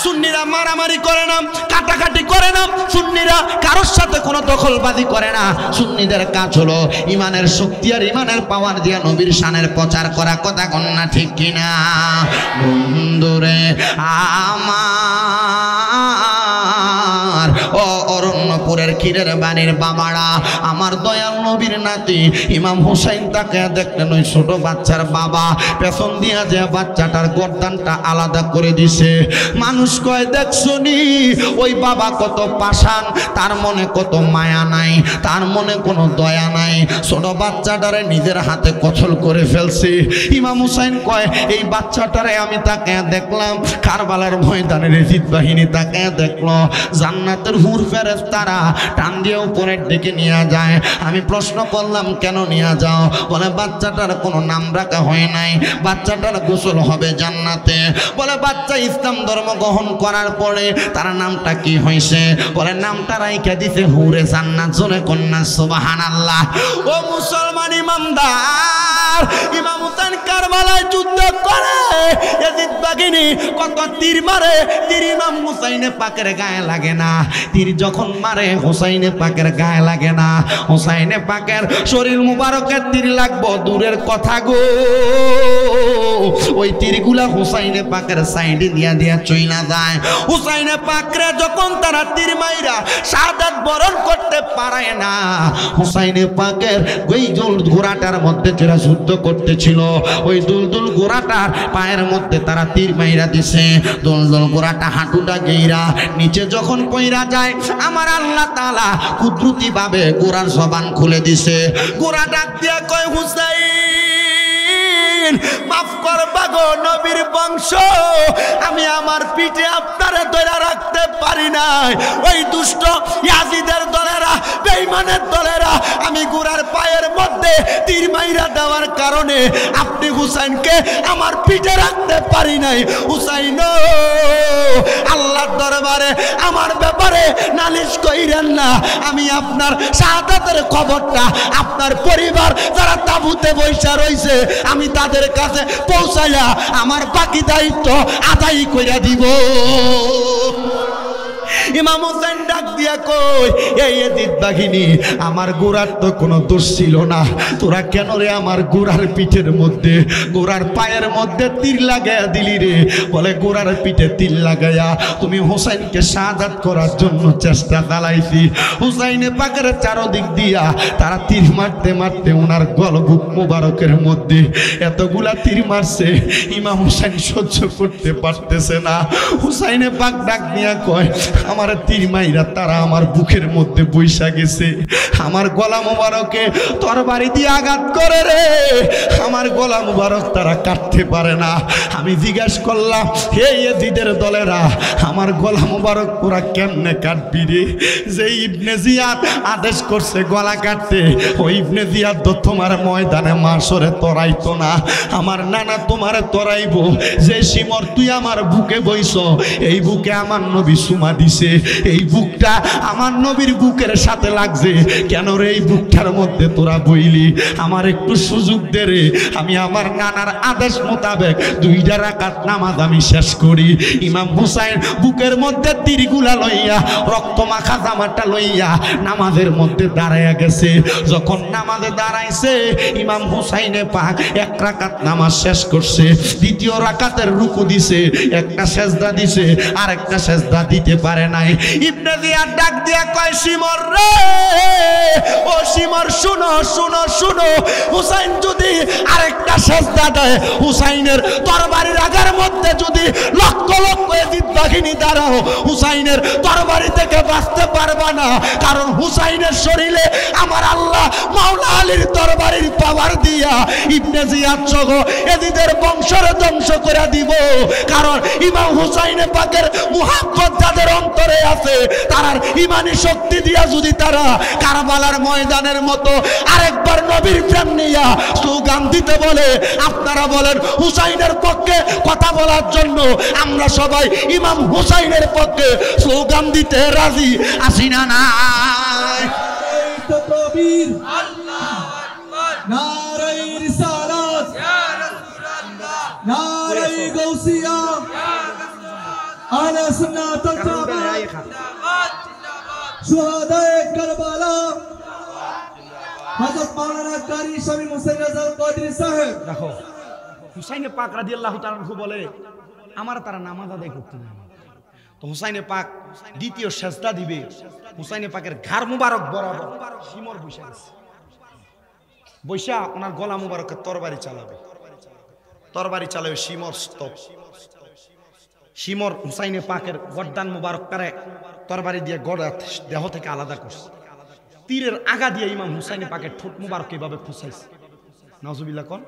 সুন্নিরা মারামারি করে না, কাটাকাটি করে না, সুন্নিরা কারোর সাথে কোনো দখলবাজি করে না। সুন্নিদের কাজ হলো ইমানের শক্তি আর ইমানের পাওয়ার দিয়া নবীর শানের প্রচার করা। কথা কোন না ঠিক কিনা? বন্ধুরে আমার ও অরণ্যপুরের ক্ষীরের বাণীর বাবারা, আমার দয়াল নবীর নাতি ইমাম হুসাইন তাকে দেখলেন ওই ছোট বাচ্চার বাবা পেছন দিয়া যে বাচ্চাটার গর্দানটা আলাদা করে দিছে। মানুষ কয় দেখছনি ওই বাবা কত পাষাণ, তার মনে কত মায়া নাই, তার মনে কোনো দয়া নাই, ছোট বাচ্চাটারে নিজের হাতে কতল করে ফেলছে। ইমাম হুসাইন কয় এই বাচ্চাটারে আমি তাকে দেখলাম, কারবালার ময়দানের জিদ বাহিনী তাকে দেখলো, জান্নাতের হুর ফেরেশতারা টান দিয়ে উপরের দিকে নিয়ে যায়। আমি প্রশ্ন করলাম কেন নিয়ে যাও? বলে বাচ্চাটার কোনো নাম রাখা হয় নাই, বাচ্চাটার গোসল হবে জান্নাতে। বলে বাচ্চা ইসলাম ধর্ম গ্রহণ করার পরে তার নামটা কি হয়েছে? বলে নামটা রাইখা দিছে হুরে জান্নাত। জোরে কন্যা সুবহানাল্লাহ। ও মুসলমান ইমামদার, ইমাম হুসাইন কারবালায় যুদ্ধ করে ইয়াজিদ বাগিনী কত তীর মারে, তীর ইমাম হুসাইনে পাকের গায়ে লাগে না। তীর যখন মারে হুসাইনে পাকের গায়ে লাগে না। হুসাইনে পাকের শরীর মুবারকের তীর লাগবো দূরের কথা গো, ওই তীরগুলা হুসাইনে পাকের সাইডে দিয়া দিয়া চইলা যায়। হুসাইনে পাকরে যখন তারা তীর মাইরা শাহাদাত বরণ করতে পারায় না। হুসাইনে পাকের ওই ঘোড়াটার মধ্যে যারা যুদ্ধ করতেছিল ওই দুলদুল ঘোড়াটার পায়ের মধ্যে তারা তীর মাইরা দিছে। দুলদুল ঘোড়াটা হাঁটুটা গেইরা নিচে যখন পইরা যায় আমার আল্লাহ তাআলা কুদরতি ভাবে ঘোড়ার জবান খুলে দিছে। ঘোড়া ডাক দিয়া কয় হুসাইন মাফ করবা গো নবীর বংশ, আমি আমার পিঠে আপনারে ধরে রাখতে পারি নাই। ওই দুষ্ট ইয়াজিদের দলেরা বেঈমানের দলেরা আমি ঘোড়ার পায়ের মধ্যে তীর মাইরা দেওয়ার কারণে আপনি হুসাইনকে আমার পিঠে রাখতে পারি নাই। হুসাইন আল্লাহর দরবারে আমার ব্যাপারে নালিশ কইরেন না। আমি আপনার শাহাদাতের খবরটা আপনার পরিবার যারা তাঁবুতে বৈশা রইছে আমি তাদের কাছে পৌঁছাইয়া আমার বাকি দায়িত্ব আদায় কইরা দিব। ইমাম হোসেন ডাক দিয়া কই এই ইয়াজিদ বাহিনী আমার গোরার তো কোনো দোষ ছিল না, তোরা কেন রে আমার গোরার পিঠের মধ্যে গোরার পায়ের মধ্যে তীর লাগাইয়া দিলি রে? বলে গোরার পিঠে তীর লাগাইয়া তুমি হোসেনকে শাহাদাত করার জন্য চেষ্টা চালাইছি। হুসাইনে পাকের চারদিক দিয়া তারা তীর মারতে মারতে ওনার গলবুক মোবারকের মধ্যে এতগুলা তীর মারছে ইমাম হোসেন সহ্য করতে পারতেছে না। হুসাইনে পাক ডাক দিয়া কয় আমার তীর মাইরা তারা আমার বুকের মধ্যে বৈশা গেছে, আমার গলা মোবারকে তরবারি দিয়ে আঘাত করে রে, আমার গলা মোবারক তারা কাটতে পারে না। আমি জিজ্ঞাসা করলাম হে ইয়াজিদের দলেরা আমার গলা মোবারক পুরা কেমনে কাটবি রে? যে ইবনে জিয়াদ আদেশ করছে গলা কাটতে ওই ইবনে জিয়াদ তো তোমার ময়দানে মাসরে তরাইতো না, আমার নানা তোমারে তরাইব। যে সিমর তুই আমার বুকে বইছ এই বুকে আমার নবী সুমা দিছে, এই বুকটা আমার নবীর বুকের সাথে লাগছে কেন রে? এই বুকটার মধ্যে তোরা বইলি আমার একটু সুযোগ দে রে, আমি আমার নানার আদেশ মোতাবেক 2 রাকাত নামাজ আমি শেষ করি। ইমাম হুসাইন বুকের মধ্যে তীরগুলা লইয়া রক্ত মাখা জামাটা লইয়া নামাজের মধ্যে দাঁড়াইয়া গেছে। যখন নামাজে দাঁড়াইছে ইমাম হুসাইনে পাক 1 রাকাত নামাজ শেষ করছে, 2য় রাকাতের রুকু দিছে, একটা সেজদা দিছে, আর একটা সেজদা দিতে পারে নাই। ইবনে জিয়াদ ডাক দিয়া কয় সিমর রে, ও সিমর শুনো শুনো শুনো, হুসাইন যদি আরেকটা সেজদা দেয় হুসাইনের তরবারির আগার মধ্যে যদি লক্ষ লক্ষ ইয়াজিদ বাহিনী দাঁড়াও হুসাইনের তরবারি থেকে বাঁচতে পারবা না, কারণ হুসাইনের শরীরে আমার আল্লাহ মাওলা আলীর তরবারির পাওয়ার দিয়া ইবনে জিয়াদ সহ ইয়াজিদের বংশের ধ্বংস করে দিব। কারণ ইমাম হুসাইনে পাকের মুহাব্বত যাদের অন্তরে আছে তারার ইমানি শক্তি দিয়া যদি তারা কারবালার ময়দানের মতো আরেকবার নবীর প্রেম নিয়া স্লোগান দিতে বলে, আপনারা বলেন হুসাইনের পক্ষে কথা বলার জন্য আমরা সবাই ইমাম হুসাইনের পক্ষে স্লোগান দিতে রাজি আছি না নাই? তাকবীর, আল্লাহু আকবার, নারে রিসালাত, ইয়া রাসূলুল্লাহ, নারে গাউসিয়া, ইয়া রাসূলুল্লাহ, আহলে সুন্নাত ওয়াল জামাত, জিন্দাবাদ জিন্দাবাদ, শুহাদায়ে কারবালা, হযরত মাওলানা কারি শামীম হোসেন রাজা কাদরি সাহেব। দেখো হুসাইনে পাক রাদিয়াল্লাহু তাআলা আনহু বলে আমার তারা নামাজ আদায় করতে না, তো হুসাইনে পাক 2য় সেজদা দিবে, হুসাইনে পাকের ঘাড় মুবারক বরাবর সিমর বৈশা গেছে, বৈশা ওনার গলা মুবারকের তরবারি চালাবে, তরবারি চালাবে সিমর স্তব, সিমর হুসাইনে পাকের গর্দান মুবারক করে তরবারি দিয়ে গড়া দেহ থেকে আলাদা করছে, তীরের আগা দিয়ে ইমাম হুসাইনে পাকের ঠোঁট মুবারক এইভাবে খুঁচাইছে। নাউজুবিল্লাহ কোন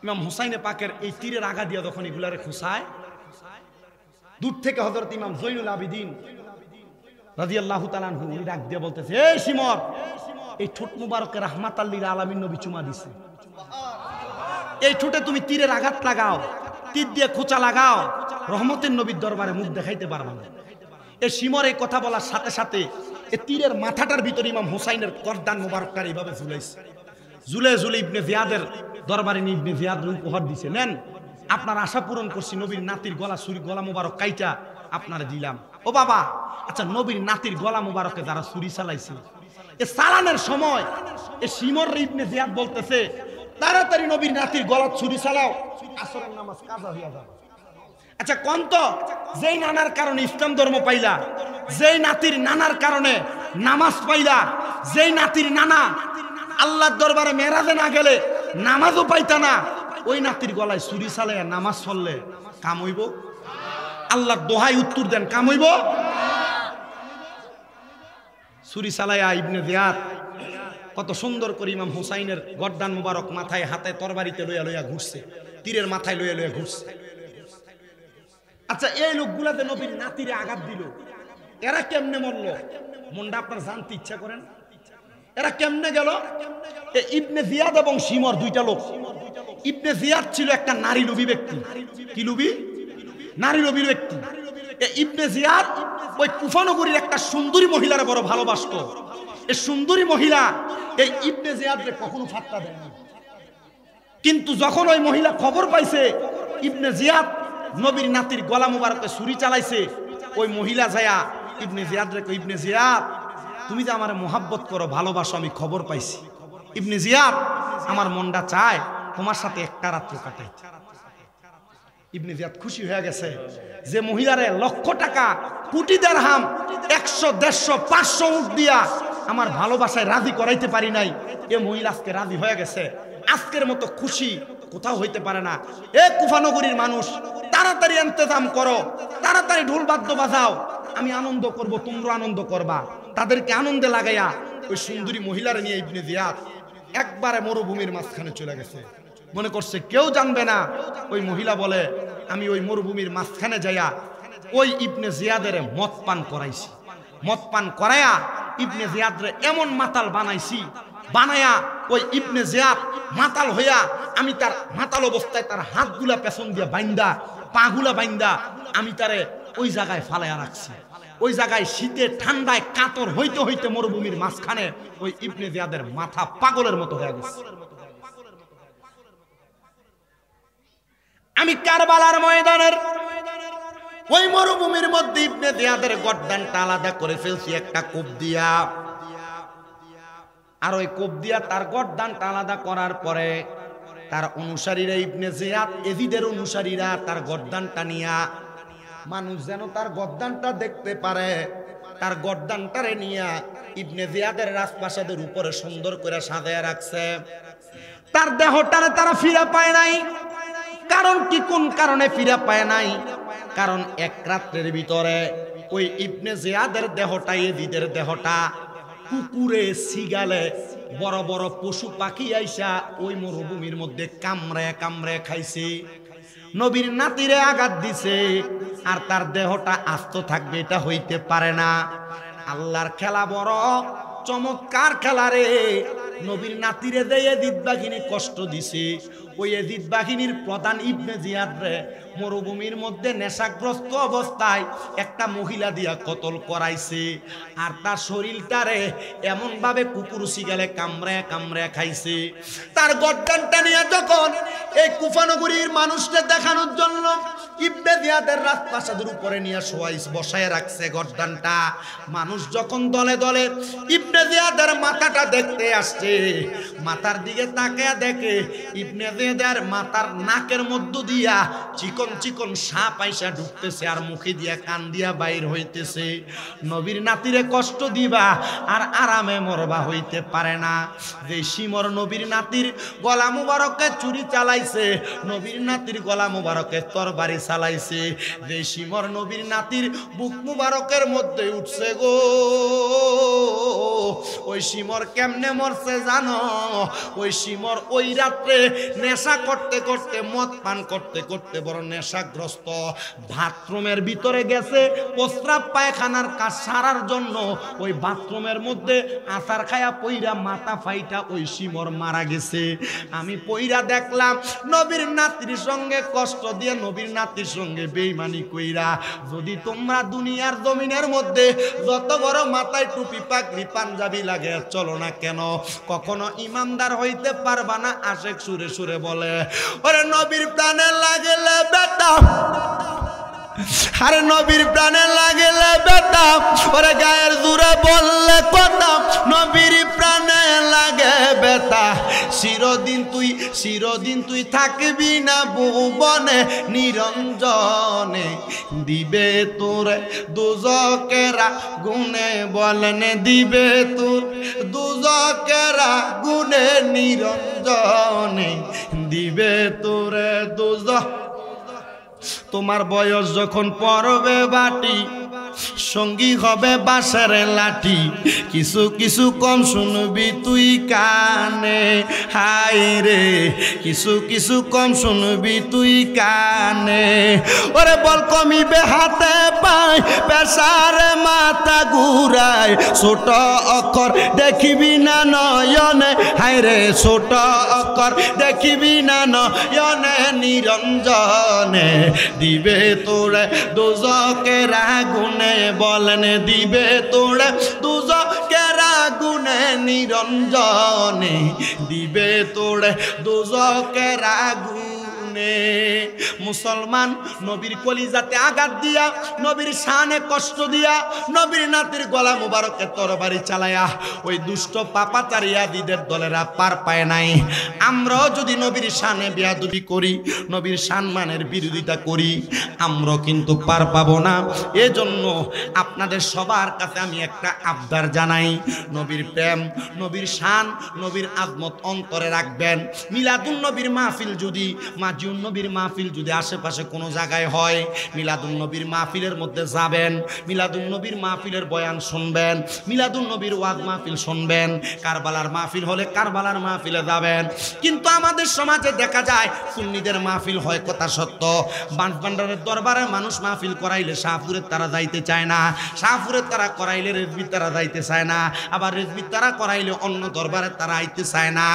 ইমাম হুসাইনে পাকের এই তীরের আগা দিয়ে যখন এগুলারে খুঁচায় দূর থেকে হযরত ইমাম জৈনুল আবিদিন রাদিয়াল্লাহু তাআলা আনহু উনি ডাক দিয়ে বলতেছে, এই সিমর এই ঠোঁট মুবারকে রাহমাতাল লিল আলামিন নবী চুমা দিছে, এই ঠোঁটে তুমি তীরের আঘাত লাগাও, তীর দিয়ে খোঁচা লাগাও, রহমতের নবীর দরবারে মুখ দেখাইতে পারবা না। এই সিমর এই কথা বলার সাথে সাথে এই তীরের মাথাটার ভিতরে ইমাম হুসাইনের গর্দান মুবারকটা এইভাবে ঝুলাইছে, ঝুলে ঝুলে ইবনে জিয়াদের দরবারে নিয়ে ইবনে জিয়াদ উপহার দিছে, নেন আপনার আশা পূরণ করছি, নবীর নাতির গলা ছুরি গলা মুবারক কাইটা আপনারে দিলাম। ও বাবা আচ্ছা, নবীর নাতির গলা মুবারকে যারা ছুরি চালাইছে এ চালানোর সময় এ সিমর ইবনে জিয়াদ বলতেছে তাড়াতাড়ি নবীর নাতির গলা ছুরি চালাও, আসরের নামাজ কাজা হইয়া যাবে। আচ্ছা কোন তো যেই নানার কারণে ইসলাম ধর্ম পাইলা, যেই নাতির নানার কারণে নামাজ পাইলা, যেই নাতির নানা আল্লাহর দরবারে মেরাজে না গেলে নামাজও পাইতা না, ওই নাতির গলায় ছুরি চালাইয়া নামাজ পড়লে কাম হইব? আল্লাহর দোহাই উত্তর দেন, কাম হইব? ছুরি চালাইয়া ইবনে জিয়াদ কত সুন্দর করে ইমাম হুসাইনের গর্দান মুবারক মাথায় হাতে তরবারিতে লইয়া লইয়া ঘুরছে, তীরের মাথায় লইয়া লইয়া ঘুরছে। আচ্ছা, এই লোকগুলাতে নবীর নাতিরে আঘাত দিল, এরা কেমনে মরল? মনটা আপনার জানতে ইচ্ছা করেন? এরা কেমনে গেল? ইবনে জিয়াদ এবং শিমর দুইটা লোক। ইবনে জিয়াদ ছিল একটা নারী লোভী ব্যক্তি। কি লোভী? নারী লোভী ব্যক্তি। ইবনে জিয়াদ ওই কুফা নগরীর একটা সুন্দরী মহিলার বড় ভালোবাসত। এই সুন্দরী মহিলা এই ইবনে জিয়াদকে কখনো ফাত্তা দেয়নি, কিন্তু যখন ওই মহিলা খবর পাইছে ইবনে জিয়াদ নবীর নাতির গলা মুবারকে ছুরি চালাইছে, ওই মহিলা যায়া ইবনে জিয়াদ রে কই, ইবনে জিয়াদ তুমি যে আমার মোহাব্বত করো, ভালোবাসো, আমি খবর পাইছি। ইবনে জিয়াদ আমার মনটা চায় তোমার সাথে একটা রাত্র কাটাই। ইবনে জিয়াদ খুশি হয়ে গেছে যে মহিলারে লক্ষ টাকা, কোটি দিরহাম, 100, 150, 500 উট দিয়া আমার ভালোবাসায় রাজি করাইতে পারি নাই, এ মহিলা আজকে রাজি হয়ে গেছে। আজকের মতো খুশি কোথাও হইতে পারে না। এ কুফা নগরীর মানুষ, তাড়াতাড়ি ইন্তজাম করো, তাড়াতাড়ি ঢোল বাদ্য বাজাও, আমি আনন্দ করব, তোমরা আনন্দ করবা। তাদেরকে আনন্দে লাগাইয়া ওই সুন্দরী মহিলারে নিয়ে ইবনে জিয়াদ একবারে মরুভূমির মাঝখানে চলে গেছে। মনে করছে কেউ জানবে না। ওই মহিলা বলে, আমি ওই মরুভূমির মাঝখানে যাইয়া ওই ইবনে জিয়াদের মদ পান করাইছি, মদ পান করাইয়া ইবনে জিয়াদরে এমন মাতাল বানাইছি, বানায়া ওই ইবনে জিয়াদ মাতাল হইয়া, আমি তার মাতাল অবস্থায় তার হাতগুলা পেছন দিয়া বাইন্দা, পাগুলা বাইন্দা আমি তারে ওই জায়গায় ফালাইয়া রাখছি। ওই জায়গায় শীতে ঠান্ডায় কাতর হইতে হইতে মরুভূমির মাঝখানে ওই ইবনে জিয়াদের মাথা পাগলের মতো হয়ে গেছে। আমি কারবালার ময়দানের ওই মরুভূমির মধ্যে ইবনে জিয়াদের গর্দানটা আলাদা করে ফেলছি একটা কোপ দিয়া, আর ওই কোপ দিয়া তার গর্দানটা আলাদা করার পরে তার অনুসারীরা, ইবনে জিয়াদ এজিদের অনুসারীরা তার গর্দানটা নিয়া, মানুষ যেন তার গর্দানটা দেখতে পারে, তার গর্দানটারে নিয়া ইবনে জিয়াদের রাজপ্রাসাদের উপরে সুন্দর করে সাজায় রাখছে। তার দেহটারে তারা ফিরে পায় নাই। কারণ কি, কোন কারণে ফিরে পায় নাই? কারণ এক রাত্রের ভিতরে ওই ইবনে জিয়াদের দেহটা, এজিদের দেহটা কুকুরে, সিগালে, বড় বড় পশু পাখি আইসা ওই মরুভূমির মধ্যে কামড়ে কামড়ে খাইছে। নবীর নাতিরে আঘাত দিছে, আর তার দেহটা আস্ত থাকবে এটা হইতে পারে না। আল্লাহর খেলা বড় চমৎকার খেলা রে। নবীর নাতিরে যে এজিদ বাহিনী কষ্ট দিছে, ওই এজিদ বাহিনীর প্রধান ইবনে জিয়াদ রে মরুভূমির মধ্যে নেশাগ্রস্ত অবস্থায় একটা মহিলা দিয়া কতল করাইছে, আর তার শরীরটারে এমন ভাবে কুকুর সিগালে কামড়ে কামড়ে খাইছে। তার গর্দানটা নিয়ে যখন এই কুফা নগরীর মানুষকে দেখানোর জন্য ইবনে জিয়াদের রাজপ্রাসাদের উপরে নিয়ে বসায় রাখছে গর্দানটা, মানুষ যখন দলে দলে ইবনে জিয়াদের মাথাটা দেখতে আসছে, মাথার দিকে তাকিয়ে দেখে ইবনে জিয়াদের মাথার নাকের মধ্য দিয়া চিকন চিকন সাপ আইসা ঢুকতেছে, আর মুখে দিয়া কান দিয়া বাইর হইতেছে। নবীর নাতিরে কষ্ট দিবা আর আরামে মরবা হইতে পারে না। যে শিমর নবীর নাতির গলা মুবারকে চুরি চালাইছে, নবীর নাতির গলা মুবারকে তরবারি চালাইছে, যে শিমর নবীর নাতির বুক মুবারকের মধ্যে উঠছে গো, ওই শিমর কেমনে মরছে জানো? ওই শিমর ওই রাত্রে নেশা করতে করতে, মদ পান করতে করতে বড় নেশাগ্রস্ত, বাথরুমের ভিতরে গেছে প্রস্রাব পায়খানার কাজ সারার জন্য। ওই বাথরুমের মধ্যে আচার খায়া পইরা মাথা ফাইটা ওই শিমর মারা গেছে। আমি পইরা দেখলাম নবীর নাতির সঙ্গে কষ্ট দিয়ে, নবীর নাতির সঙ্গে বেঈমানি কইরা, যদি তোমরা দুনিয়ার জমিনের মধ্যে যত বড় মাথায় টুপি পাগড়ি পাঞ্জাবি লাগে চলো না কেন, কখনো ইমানদার হইতে পারবা না। আশেক সুরে সুরে বলে, ওরে নবীর প্রাণে লাগলে বেটা, আরে নবীর প্রাণে লাগলে বেটা, ওরে গায়ের জুড়ে বললে কথা, নবীর প্রাণে লাগে বেটা, চিরদিন তুই চিরদিন তুই থাকবি না ভুবনে নিরঞ্জনে দিবে তোরে দুজকেরা গুনে বলেন দিবে তোর দুজকেরা গুনে নিরঞ্জনে দিবে তোরে দুজক তোমার বয়স যখন পড়বে বাটি সঙ্গী হবে বাঁশের লাঠি কিছু কিছু কম শুনবি তুই কানে হাই রে কিছু কিছু কম শুনবি তুই কানে ওরে বল কমিবে হাতে পায় পেশারে মাথা ঘুরায় ছোট অক্ষর দেখিবি না নয়নে হাই রে ছোট অক্ষর দেখিবি না নয়নে নিরঞ্জনে দিবে তোরে দুজকের আগুনে বলেন দিবে তোরে দুজকের আগুনে নিরঞ্জনে দিবে তোরে দুজকের আগুনে মুসলমান নবীর কলিজাতে আঘাত দিয়া নবীর শানে কষ্ট দিয়া নবীর নাতির গলা মুবারকে তরবারি চালায়া ওই দুষ্ট পাপাচারিয়াদিদের দলেরা পার পায় নাই আমরাও যদি নবীর শানে বেয়াদবি করি নবীর সম্মানের বিরোধিতা করি আমরাও কিন্তু পার পাবো না এজন্য আপনাদের সবার কাছে আমি একটা আবদার জানাই নবীর প্রেম নবীর শান নবীর আজমত অন্তরে রাখবেন মিলাদুন নবীর মাহফিল যদি মাজিউন নবীর মাহফিল যদি আশেপাশে কোনো জায়গায় হয় মিলাদুন নবীর মাহফিলের মধ্যে যাবেন মিলাদুন নবীর মাহফিলের বয়ান শুনবেন মিলাদুন নবীর ওয়াজ মাহফিল শুনবেন কারবালার মাহফিল হলে কারবালার মাহফিলে যাবেন কিন্তু আমাদের সমাজে দেখা যায় সুন্নিদের মাহফিল হয় কথা সত্য বাঁশবান্ডারের দরবারে মানুষ মাহফিল করাইলে শাহপুরের তারা যাইতে চায় না শাহপুরের তারা করাইলে রেজবির তারা যাইতে চায় না আবার রেজবির তারা করাইলে অন্য দরবারে তারা আইতে চায় না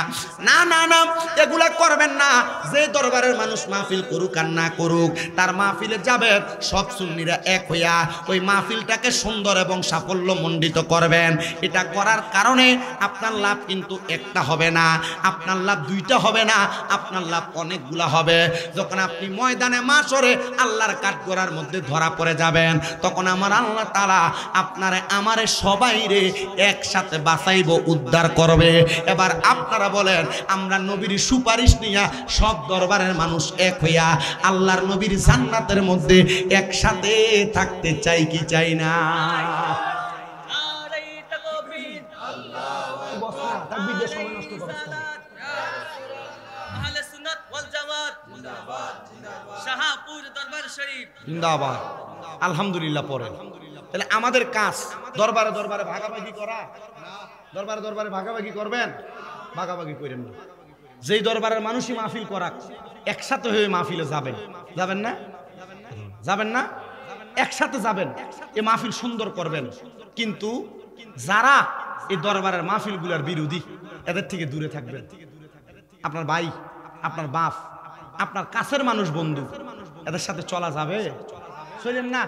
না না না এগুলা করবেন না যে দরবারের মানুষ মাহফিল করুক আর না করুক তার মাহফিলে যাবেন সব সুন্নিরা এক হইয়া ওই মাহফিলটাকে সুন্দর এবং সাফল্যমণ্ডিত করবেন এটা করার কারণে আপনার লাভ কিন্তু একটা হবে না আপনার লাভ দুইটা হবে না আপনার লাভ অনেকগুলা হবে যখন আপনি ময়দানে মাশরে আল্লাহর কাঠগড়ার মধ্যে ধরা পড়ে যাবেন তখন আমার আল্লাহ তাআলা আপনারে আমারে সবাইরে একসাথে বাঁচাইব উদ্ধার করবে এবার আপনারা বলেন আমরা নবীর সুপারিশ নিয়া সব দরবারের মানুষ এক হইয়া আল্লাহর নবীর জান্নাতের মধ্যে একসাথে থাকতে চাই কি চাই না জিন্দাবাদ আলহামদুলিল্লাহ পরে তাহলে আমাদের কাজ দরবারে দরবারে ভাগাভাগি করা দরবারে দরবারে ভাগাভাগি করবেন ভাগাভাগি করেন না যেই দরবারের মানুষই মাহফিল করাক একসাথে হয়ে মাহফিলে যাবেন যাবেন না যাবেন না একসাথে যাবেন এ মাহফিল সুন্দর করবেন কিন্তু যারা এই দরবারের মাহফিলগুলোর বিরোধী এদের থেকে দূরে থাকবেন আপনার ভাই আপনার বাপ আপনার কাছের মানুষ বন্ধু এদের সাথে চলা যাবে চলেন না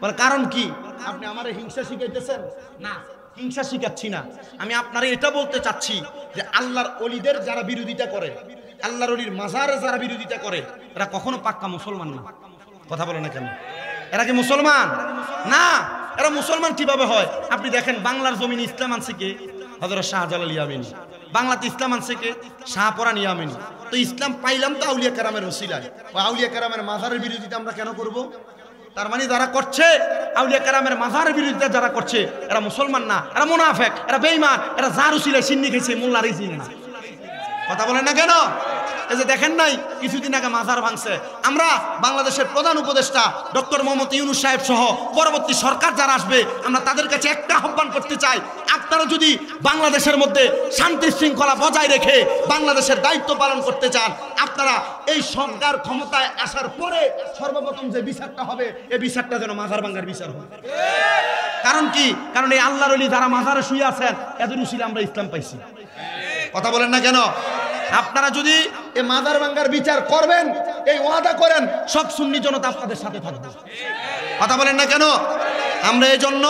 বলে কারণ কি আপনি আমার হিংসা শিখাইতেছেন না হিংসা শিখাচ্ছি না আমি আপনারা এটা বলতে চাচ্ছি যে আল্লাহর ওলিদের যারা বিরোধিতা করে আল্লাহর ওলির মাজারে যারা বিরোধিতা করে এরা কখনো পাক্কা মুসলমান না কথা বলে না কেন এরা কি মুসলমান না এরা মুসলমান কিভাবে হয় আপনি দেখেন বাংলার জমিনে ইসলাম আনছে কে হযরত শাহজালাল ইয়ামানি বাংলাতে ইসলাম আনছে কে শাহপরান ইয়ামানি তো ইসলাম পাইলাম তো আউলিয়া কেরামের ওসিলায় ওই আউলিয়া কেরামের মাজারের বিরোধিতা আমরা কেন করব তার মানে যারা করছে আউলিয়া কেরামের মাজারের বিরোধিতা যারা করছে এরা মুসলমান না এরা মুনাফিক এরা বেঈমান এরা যার ওসিলায় সিন্নি খেয়েছে মোল্লারই চিনে না কথা বলেন না কেন এই যে দেখেন নাই কিছুদিন আগে মাজার ভাঙছে আমরা বাংলাদেশের প্রধান উপদেষ্টা ডক্টর মোহাম্মদ ইউনূস সাহেব সহ পরবর্তী সরকার যারা আসবে আমরা তাদের কাছে একটা আহ্বান করতে চাই আপনারা যদি বাংলাদেশের মধ্যে শান্তি শৃঙ্খলা বজায় রেখে বাংলাদেশের দায়িত্ব পালন করতে চান আপনারা এই সরকার ক্ষমতায় আসার পরে সর্বপ্রথম যে বিচারটা হবে এই বিচারটা যেন মাজার ভাঙার বিচার হবে কারণ কি কারণ এই আল্লাহর ওলি যারা মাজারে শুয়ে আছেন এদের উসিলে আমরা ইসলাম পাইছি কথা বলেন না কেন আপনারা যদি এই মাজার ভাঙ্গার বিচার করবেন এই ওয়াদা করেন সব সুন্নি জনতা আপনাদের সাথে থাকবে কথা বলেন না কেন আমরা এই জন্য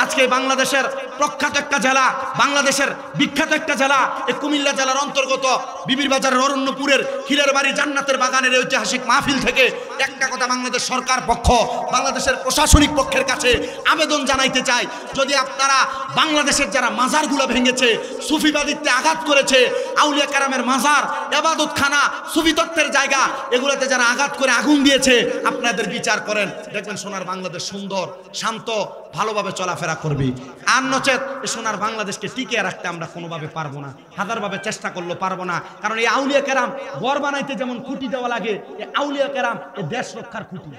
আজকে বাংলাদেশের প্রখ্যাত একটা জেলা, বাংলাদেশের বিখ্যাত একটা জেলা, এই কুমিল্লা জেলার অন্তর্গত বিবির বাজারের অরণ্যপুরের হীরের বাড়ি জান্নাতের বাগানের ঐতিহাসিক মাহফিল থেকে একটা কথা বাংলাদেশ সরকার পক্ষ, বাংলাদেশের প্রশাসনিক পক্ষের কাছে আবেদন জানাইতে চাই, যদি আপনারা বাংলাদেশের যারা মাজারগুলো ভেঙেছে, সুফিবাদিত্বে আঘাত করেছে, আউলিয়া কেরামের মাজার, ইবাদতখানা, সুফি তত্ত্বের জায়গা, এগুলোতে যারা আঘাত করে আগুন দিয়েছে, আপনাদের বিচার করেন, দেখবেন সোনার বাংলাদেশ সুন্দর, শান্ত, ভালোভাবে চলাফেরা করবে। আর নচেত সোনার বাংলাদেশকে টিকিয়ে রাখতে আমরা কোনোভাবে পারবো না, হাজারভাবে চেষ্টা করলেও পারবো না। কারণ এই আউলিয়া কেরাম ঘর বানাইতে যেমন খুঁটি দেওয়া লাগে, এই আউলিয়া কেরাম এই দেশ রক্ষার খুঁটি।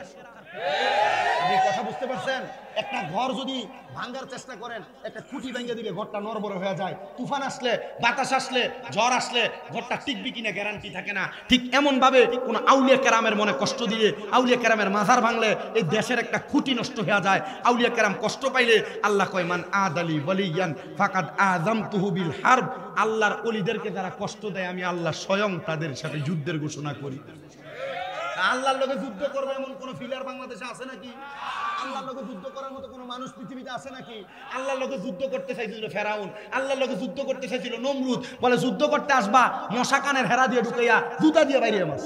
কথা বুঝতে পারছেন? একটা ঘর যদি ভাঙার চেষ্টা করেন, একটা খুঁটি ভেঙে দিলে ঘরটা নড়বড় হয়ে যায়। তুফান আসলে, বাতাস আসলে, ঝড় আসলে ঘরটা টিকবে কিনা গ্যারান্টি থাকে না। ঠিক এমন ভাবে কোন আউলিয়া কেরামের মনে কষ্ট দিয়ে, আউলিয়া কেরামের মাজার ভাঙলে এই দেশের একটা খুঁটি নষ্ট হয়ে যায়। আউলিয়া কেরাম কষ্ট পাইলে আল্লাহ কয়, মান আদালি ওয়ালিয়ান ফাকাদ আযামতুহু বিল হারব, আল্লাহর ওলিদেরকে যারা কষ্ট দেয় আমি আল্লাহ স্বয়ং তাদের সাথে যুদ্ধের ঘোষণা করি। আল্লাহর লগে যুদ্ধ করবে এমন কোন ফিলার বাংলাদেশে আছে নাকি? আল্লাহর লগে যুদ্ধ করার মতো কোন মানুষ পৃথিবীতে আছে নাকি? আল্লাহর লগে যুদ্ধ করতে চাইছিল ফেরাউন, আল্লাহর লগে যুদ্ধ করতে চাইছিল নমরুদ, বলে যুদ্ধ করতে আসবা মশা কানের হেরা দিয়ে ঢুকাইয়া জুতা দিয়ে বাইরে মাস।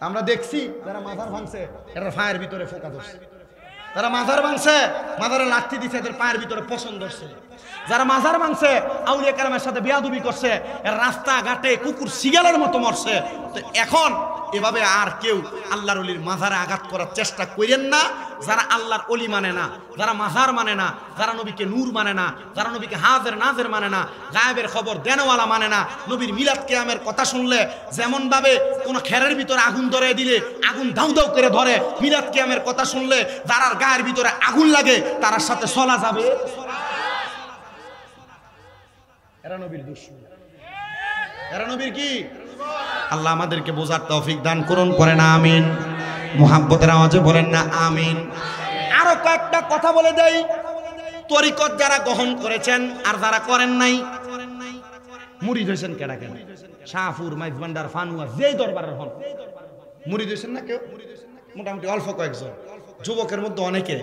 আমরা দেখছি যারা মাজার ভাঙছে এরা ফায়ের ভিতরে ফোকা ধরছে, যারা মাজার ভাঙছে মাজারে লাঠি দিছে এদের পায়ের ভিতরে পছন্দ ধরছে, যারা মাজার ভাঙছে আউলিয়া কেরামের সাথে বেয়াদবি করছে এর রাস্তা ঘাটে কুকুর শিগালের মতো মরছে। তো এখন এভাবে আর কেউ আল্লাহর ওলির মাজারে আঘাত করার চেষ্টা করেন না। যারা আল্লাহর ওলি মানে না, যারা মাজার মানে না, যারা নবীকে নূর মানে না, যারা নবীকে হাজের নাজের মানে না, গায়েবের খবর দেনওয়ালা মানে না, নবীর মিলাদ কিয়ামের কথা শুনলে যেমন ভাবে কোন খেরের ভিতরে আগুন ধরে দিলে আগুন দাউ দাউ করে ধরে, মিলাদ কিয়ামের কথা শুনলে যারা গায়ের ভিতরে আগুন লাগে তার সাথে চলা যাবে, এরা নবীর দুশমন, এরা নবীর কি? আল্লাহ আমাদেরকে বোঝার তৌফিক দান করুন, পড়েন আমিন। মুহাব্বতের আওয়াজে বলেন না আমিন। আরো কয়েকটা কথা বলে দেই, তরিকত যারা গ্রহণ করেছেন আর যারা করেন নাই, মুরিদ হয়েছেন কেডা কেন? শাহপুর, মাইজভান্ডার, ফানুয়া, যেই দরবারের হন মুরিদ হয়েছেন না কেউ? মোটামুটি অল্প কয়েকজন, যুবকের মধ্যে অনেকে,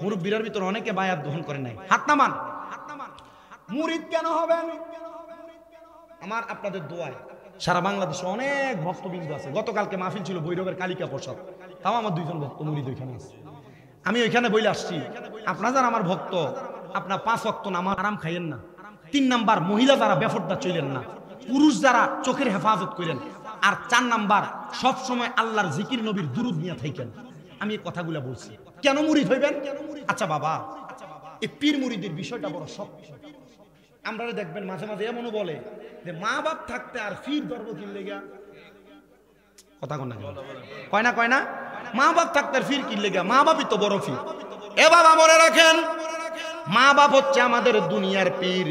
মুরব্বীর ভিতরে অনেকে বায়াত গ্রহণ করেন নাই। হাত নামান। মুরিদ কেন হবেন? আমার আপনাদের দোয়ায় সারা বাংলাদেশে অনেক ভক্তবৃন্দ আছে। গতকালকে মাহফিল ছিল ভৈরবের কালিকা প্রসাদ, তাও আমার 2 জন ভক্ত মুরিদ ওইখানে আছে। আমি ওইখানে বলে আসছি, আপনারা যারা আমার ভক্ত, আপনার 5 ওয়াক্ত নামাজ আরাম খাইয়েন না। 3 নাম্বার, মহিলা যারা বেফরদা চলেন না, পুরুষ যারা চোখের হেফাজত করেন। আর 4 নাম্বার, সব সময় আল্লাহর জিকির নবীর দুরুদ নিয়ে থাকেন। আমি এই কথাগুলা বলছি। কেন মুরিদ হইবেন? আচ্ছা বাবা, এই পীর মুরিদের বিষয়টা বড় সব। আমরা দেখবেন মাঝে মাঝে এমনও বলে যে মা বাপ থাকতে আর ফির ধর্ম কিনলে গা, কথা কন না কয় না মা বাপ থাকতে আর ফির কিনলে গা, মা বাপই তো বড় ফির। এ বাবা মনে রাখেন, মা বাপ হচ্ছে আমাদের দুনিয়ার পীর,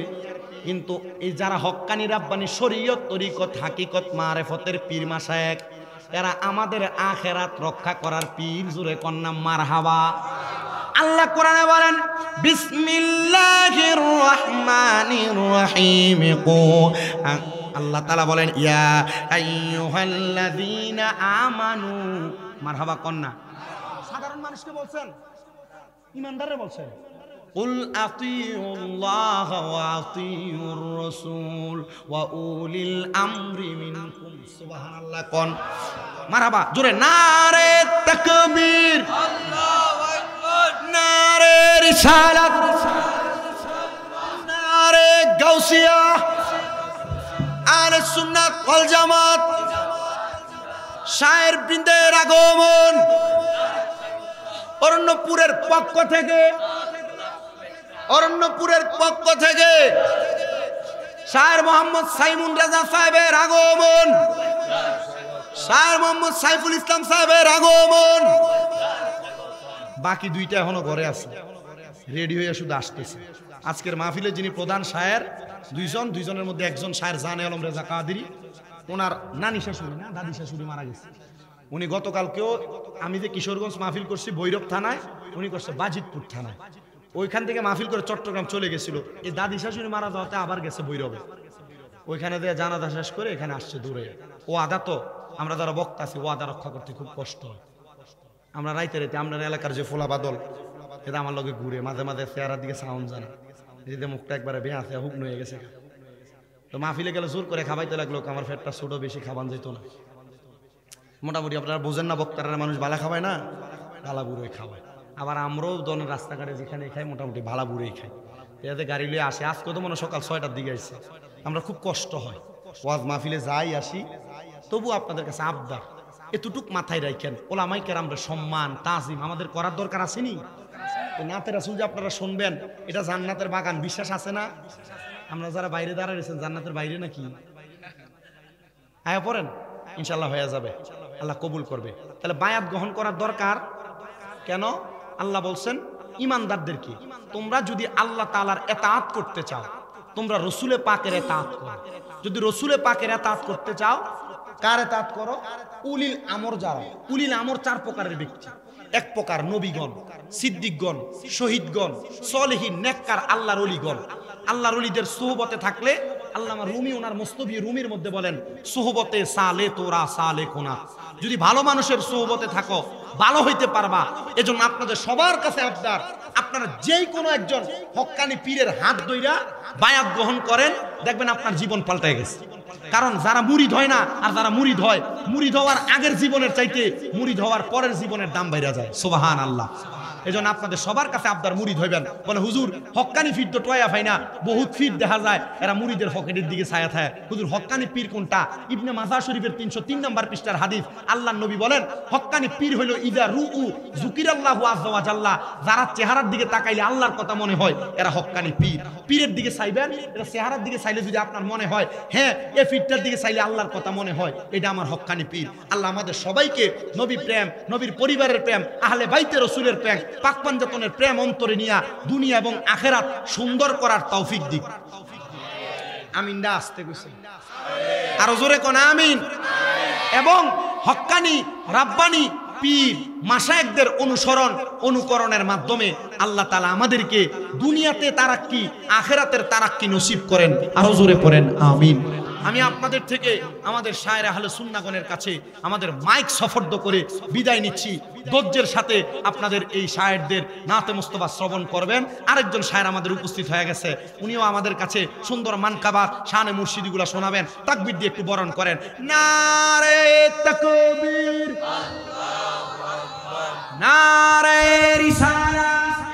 কিন্তু এই যারা হক্কানি রাব্বানি শরীয়ত তরিকত হাকিকত মারেফতের পীর মাশায়েখ, এরা আমাদের আখিরাত রক্ষা করার পীর। জোরে কন্না মারহাবা। আল্লাহ কোরআনে বলেন, বিসমিল্লাহির রহমানির রহিম। আল্লাহ তাআলা বলেন, ইয়া আইয়ুহাল্লাযীনা আমানু। মারহাবা কন্না। সাধারণ মানুষকে বলছেন, ইমানদারে বলছেন, কুল আতিউল্লাহ ওয়া আতিউর রাসূল ওয়া উলিল আমরি মিনকুম। সুবহানাল্লাহ কোন মারহাবা জোরে। নারে তাকবীর, আল্লাহু আকবার, নারে রিসালাত, নারে গাউসিয়া, আহলে সুন্নাত ওয়াল জামাত, শায়ের বৃন্দের আগমন অরণ্যপুরের পক্ষ থেকে, অরণ্যপুরের পক্ষ থেকে শায়ের মোহাম্মদ সাইমুন রাজা সাহেবের আগমন, শায়ের মোহাম্মদ সাইফুল ইসলাম সাহেবের আগমন। বাকি 2টা এখনো ঘরে আছে, রেডি হয়ে শুধু আসতেছে। আজকের মাহফিলে যিনি প্রধান শায়ের 2 জন, 2 জনের মধ্যে একজন শায়ের জানে আলম রেজা কাদেরী, ওনার নানি শাশুড়ি না দাদি শাশুড়ি মারা গেছে। উনি গতকালকেও, আমি যে কিশোরগঞ্জ মাহফিল করছি ভৈরব থানায়, উনি করছে বাজিতপুর থানায়। ওইখান থেকে মাহফিল করে চট্টগ্রাম চলে গেছিল। এই দাদি শাশুড়ি মারা যাওয়াতে আবার গেছে ভৈরবে, ওইখানে দিয়ে জানাজা শেষ করে এখানে আসছে দূরে। ও আদা তো আমরা যারা বক্তা আছি, ও আদা রক্ষা করতে খুব কষ্ট হয়। আমরা রাইতে রাইতে আপনার এলাকার যে ফোলা বাদল, এটা আমার লগে ঘুরে মাঝে মাঝে চেহারার দিকে সাউন্ড জানা, যে মুখটা একবারে বেঁ আছে, হুক হয়ে গেছে। তো মাহফিলে গেলে জোর করে খাবাইতে লাগলো, আমার পেটটা ছোট, বেশি খাবান যেত না। মোটামুটি আপনারা বোঝেন না, বক্তারা মানুষ বালা খাবায় না, বালা বুড়োই খাওয়ায়। আবার আমরাও দনের রাস্তাঘাটে যেখানে খাই মোটামুটি ভালা বুড়োই খাই। এতে গাড়ি লিয়ে আসে, আজকে তো মনে সকাল 6টার দিকে আসছে। আমরা খুব কষ্ট হয়, ওয়াজ মাহফিলে যাই আসি, তবু আপনাদের কাছে আবদার এতটুক মাথায় রাখেন, ওলামাই কেরামদের সম্মান তাজিম আমাদের করার দরকার আছে নি? নাতে রাসূল যে আপনারা শুনবেন, এটা জান্নাতের বাগান, বিশ্বাস আছে না? আমরা যারা বাইরে দাঁড়াইছেন জান্নাতের বাইরে নাকি? আয়া পড়েন, ইনশাল্লাহ হয়ে যাবে, আল্লাহ কবুল করবে। তাহলে বায়াত গ্রহণ করার দরকার কেন? আল্লাহ বলছেন ইমানদারদেরকে, তোমরা যদি আল্লাহ তাআলার ইতাআত করতে চাও, তোমরা রসুলে পাকের ইতাআত করো। যদি রসুলে পাকের ইতাআত করতে চাও, কার ইতাআত করো? উলিল আমর যারা। উলিল আমর 4 প্রকারের ব্যক্তি। এক প্রকার নবীগণ, সিদ্দিকগণ, শহীদগণ, সলেহীন, নেককার আল্লাহর ওলিগণ। আল্লাহর ওলিদের সোহবতে থাকলে, আল্লামা রুমি ওনার মুস্তফি রুমির মধ্যে বলেন, সোহবতে সালে তোরা সালে কোনা। যদি ভালো মানুষের সোহবতে থাকো, ভালো হইতে পারবা। এজন্য আপনাদের সবার কাছে আবদার, আপনারা যেই কোনো একজন হক্কানি পীরের হাত ধইরা বায়াত গ্রহণ করেন, দেখবেন আপনার জীবন পাল্টে গেছে। কারণ যারা মুরিদ হয় না আর যারা মুরিদ হয়, মুরিদ হওয়ার আগের জীবনের চাইতে মুরিদ হওয়ার পরের জীবনের দাম বাইরা যায়। সুবহানাল্লাহ। এজন্য আপনাদের সবার কাছে আবদার, মুরিদ হইবেন। বলে হুজুর হক্কানি পীর তো টয়া পাই না, বহুত পীর দেখা যায় এরা মুরিদের পকেটের দিকে ছায়া থাকে। হুজুর হক্কানি পীর কোনটা? ইবনে মাজাহ শরীফের 303 নম্বর পৃষ্ঠার হাদিস, আল্লাহর নবী বলেন হক্কানি পীর হইল ইদা রুউ যুকিরাল্লাহু আযজা ওয়া জাল্লা, যারা চেহারার দিকে তাকাইলে আল্লাহর কথা মনে হয়, এরা হক্কানি পীর। পীরের দিকে চাইবেন, এরা চেহারার দিকে চাইলে যদি আপনার মনে হয় হ্যাঁ এ পীরটার দিকে চাইলে আল্লাহর কথা মনে হয়, এটা আমার হক্কানি পীর। আল্লাহ আমাদের সবাইকে নবী প্রেম, নবীর পরিবারের প্রেম, আহলে বাইতে রাসূলের প্রেম, পাক পাঞ্জাতনের প্রেম অন্তরে নিয়া দুনিয়া এবং আখিরাত সুন্দর করার তৌফিক দিক। আমিন। না আসতে কইছেন, আরো জোরে কোন আমিন। এবং হক্কানি রাব্বানি পীর মাশায়েখদের অনুসরণ অনুকরণের মাধ্যমে আল্লাহ তাআলা আমাদেরকে দুনিয়াতে তারাক্কি, আখিরাতের তারাক্কি নসিব করেন। আরো জোরে পড়েন আমিন। আমি আপনাদের থেকে আমাদের শায়ের আহলে সুন্নাহগণের কাছে আমাদের মাইক সফর্দ করে বিদায় নিচ্ছি। ধৈর্যের সাথে আপনাদের এই শায়েরদের নাতে মুস্তাফা শ্রবণ করবেন। আরেকজন শায়ের আমাদের উপস্থিত হয়ে গেছে, উনিও আমাদের কাছে সুন্দর মানকাবাত শানে মুর্শিদিগুলো শোনাবেন। তাকবীর দিয়ে একটু বরণ করেন। নারে তাকবীর, আল্লাহু আকবার, নারে রিসালাত।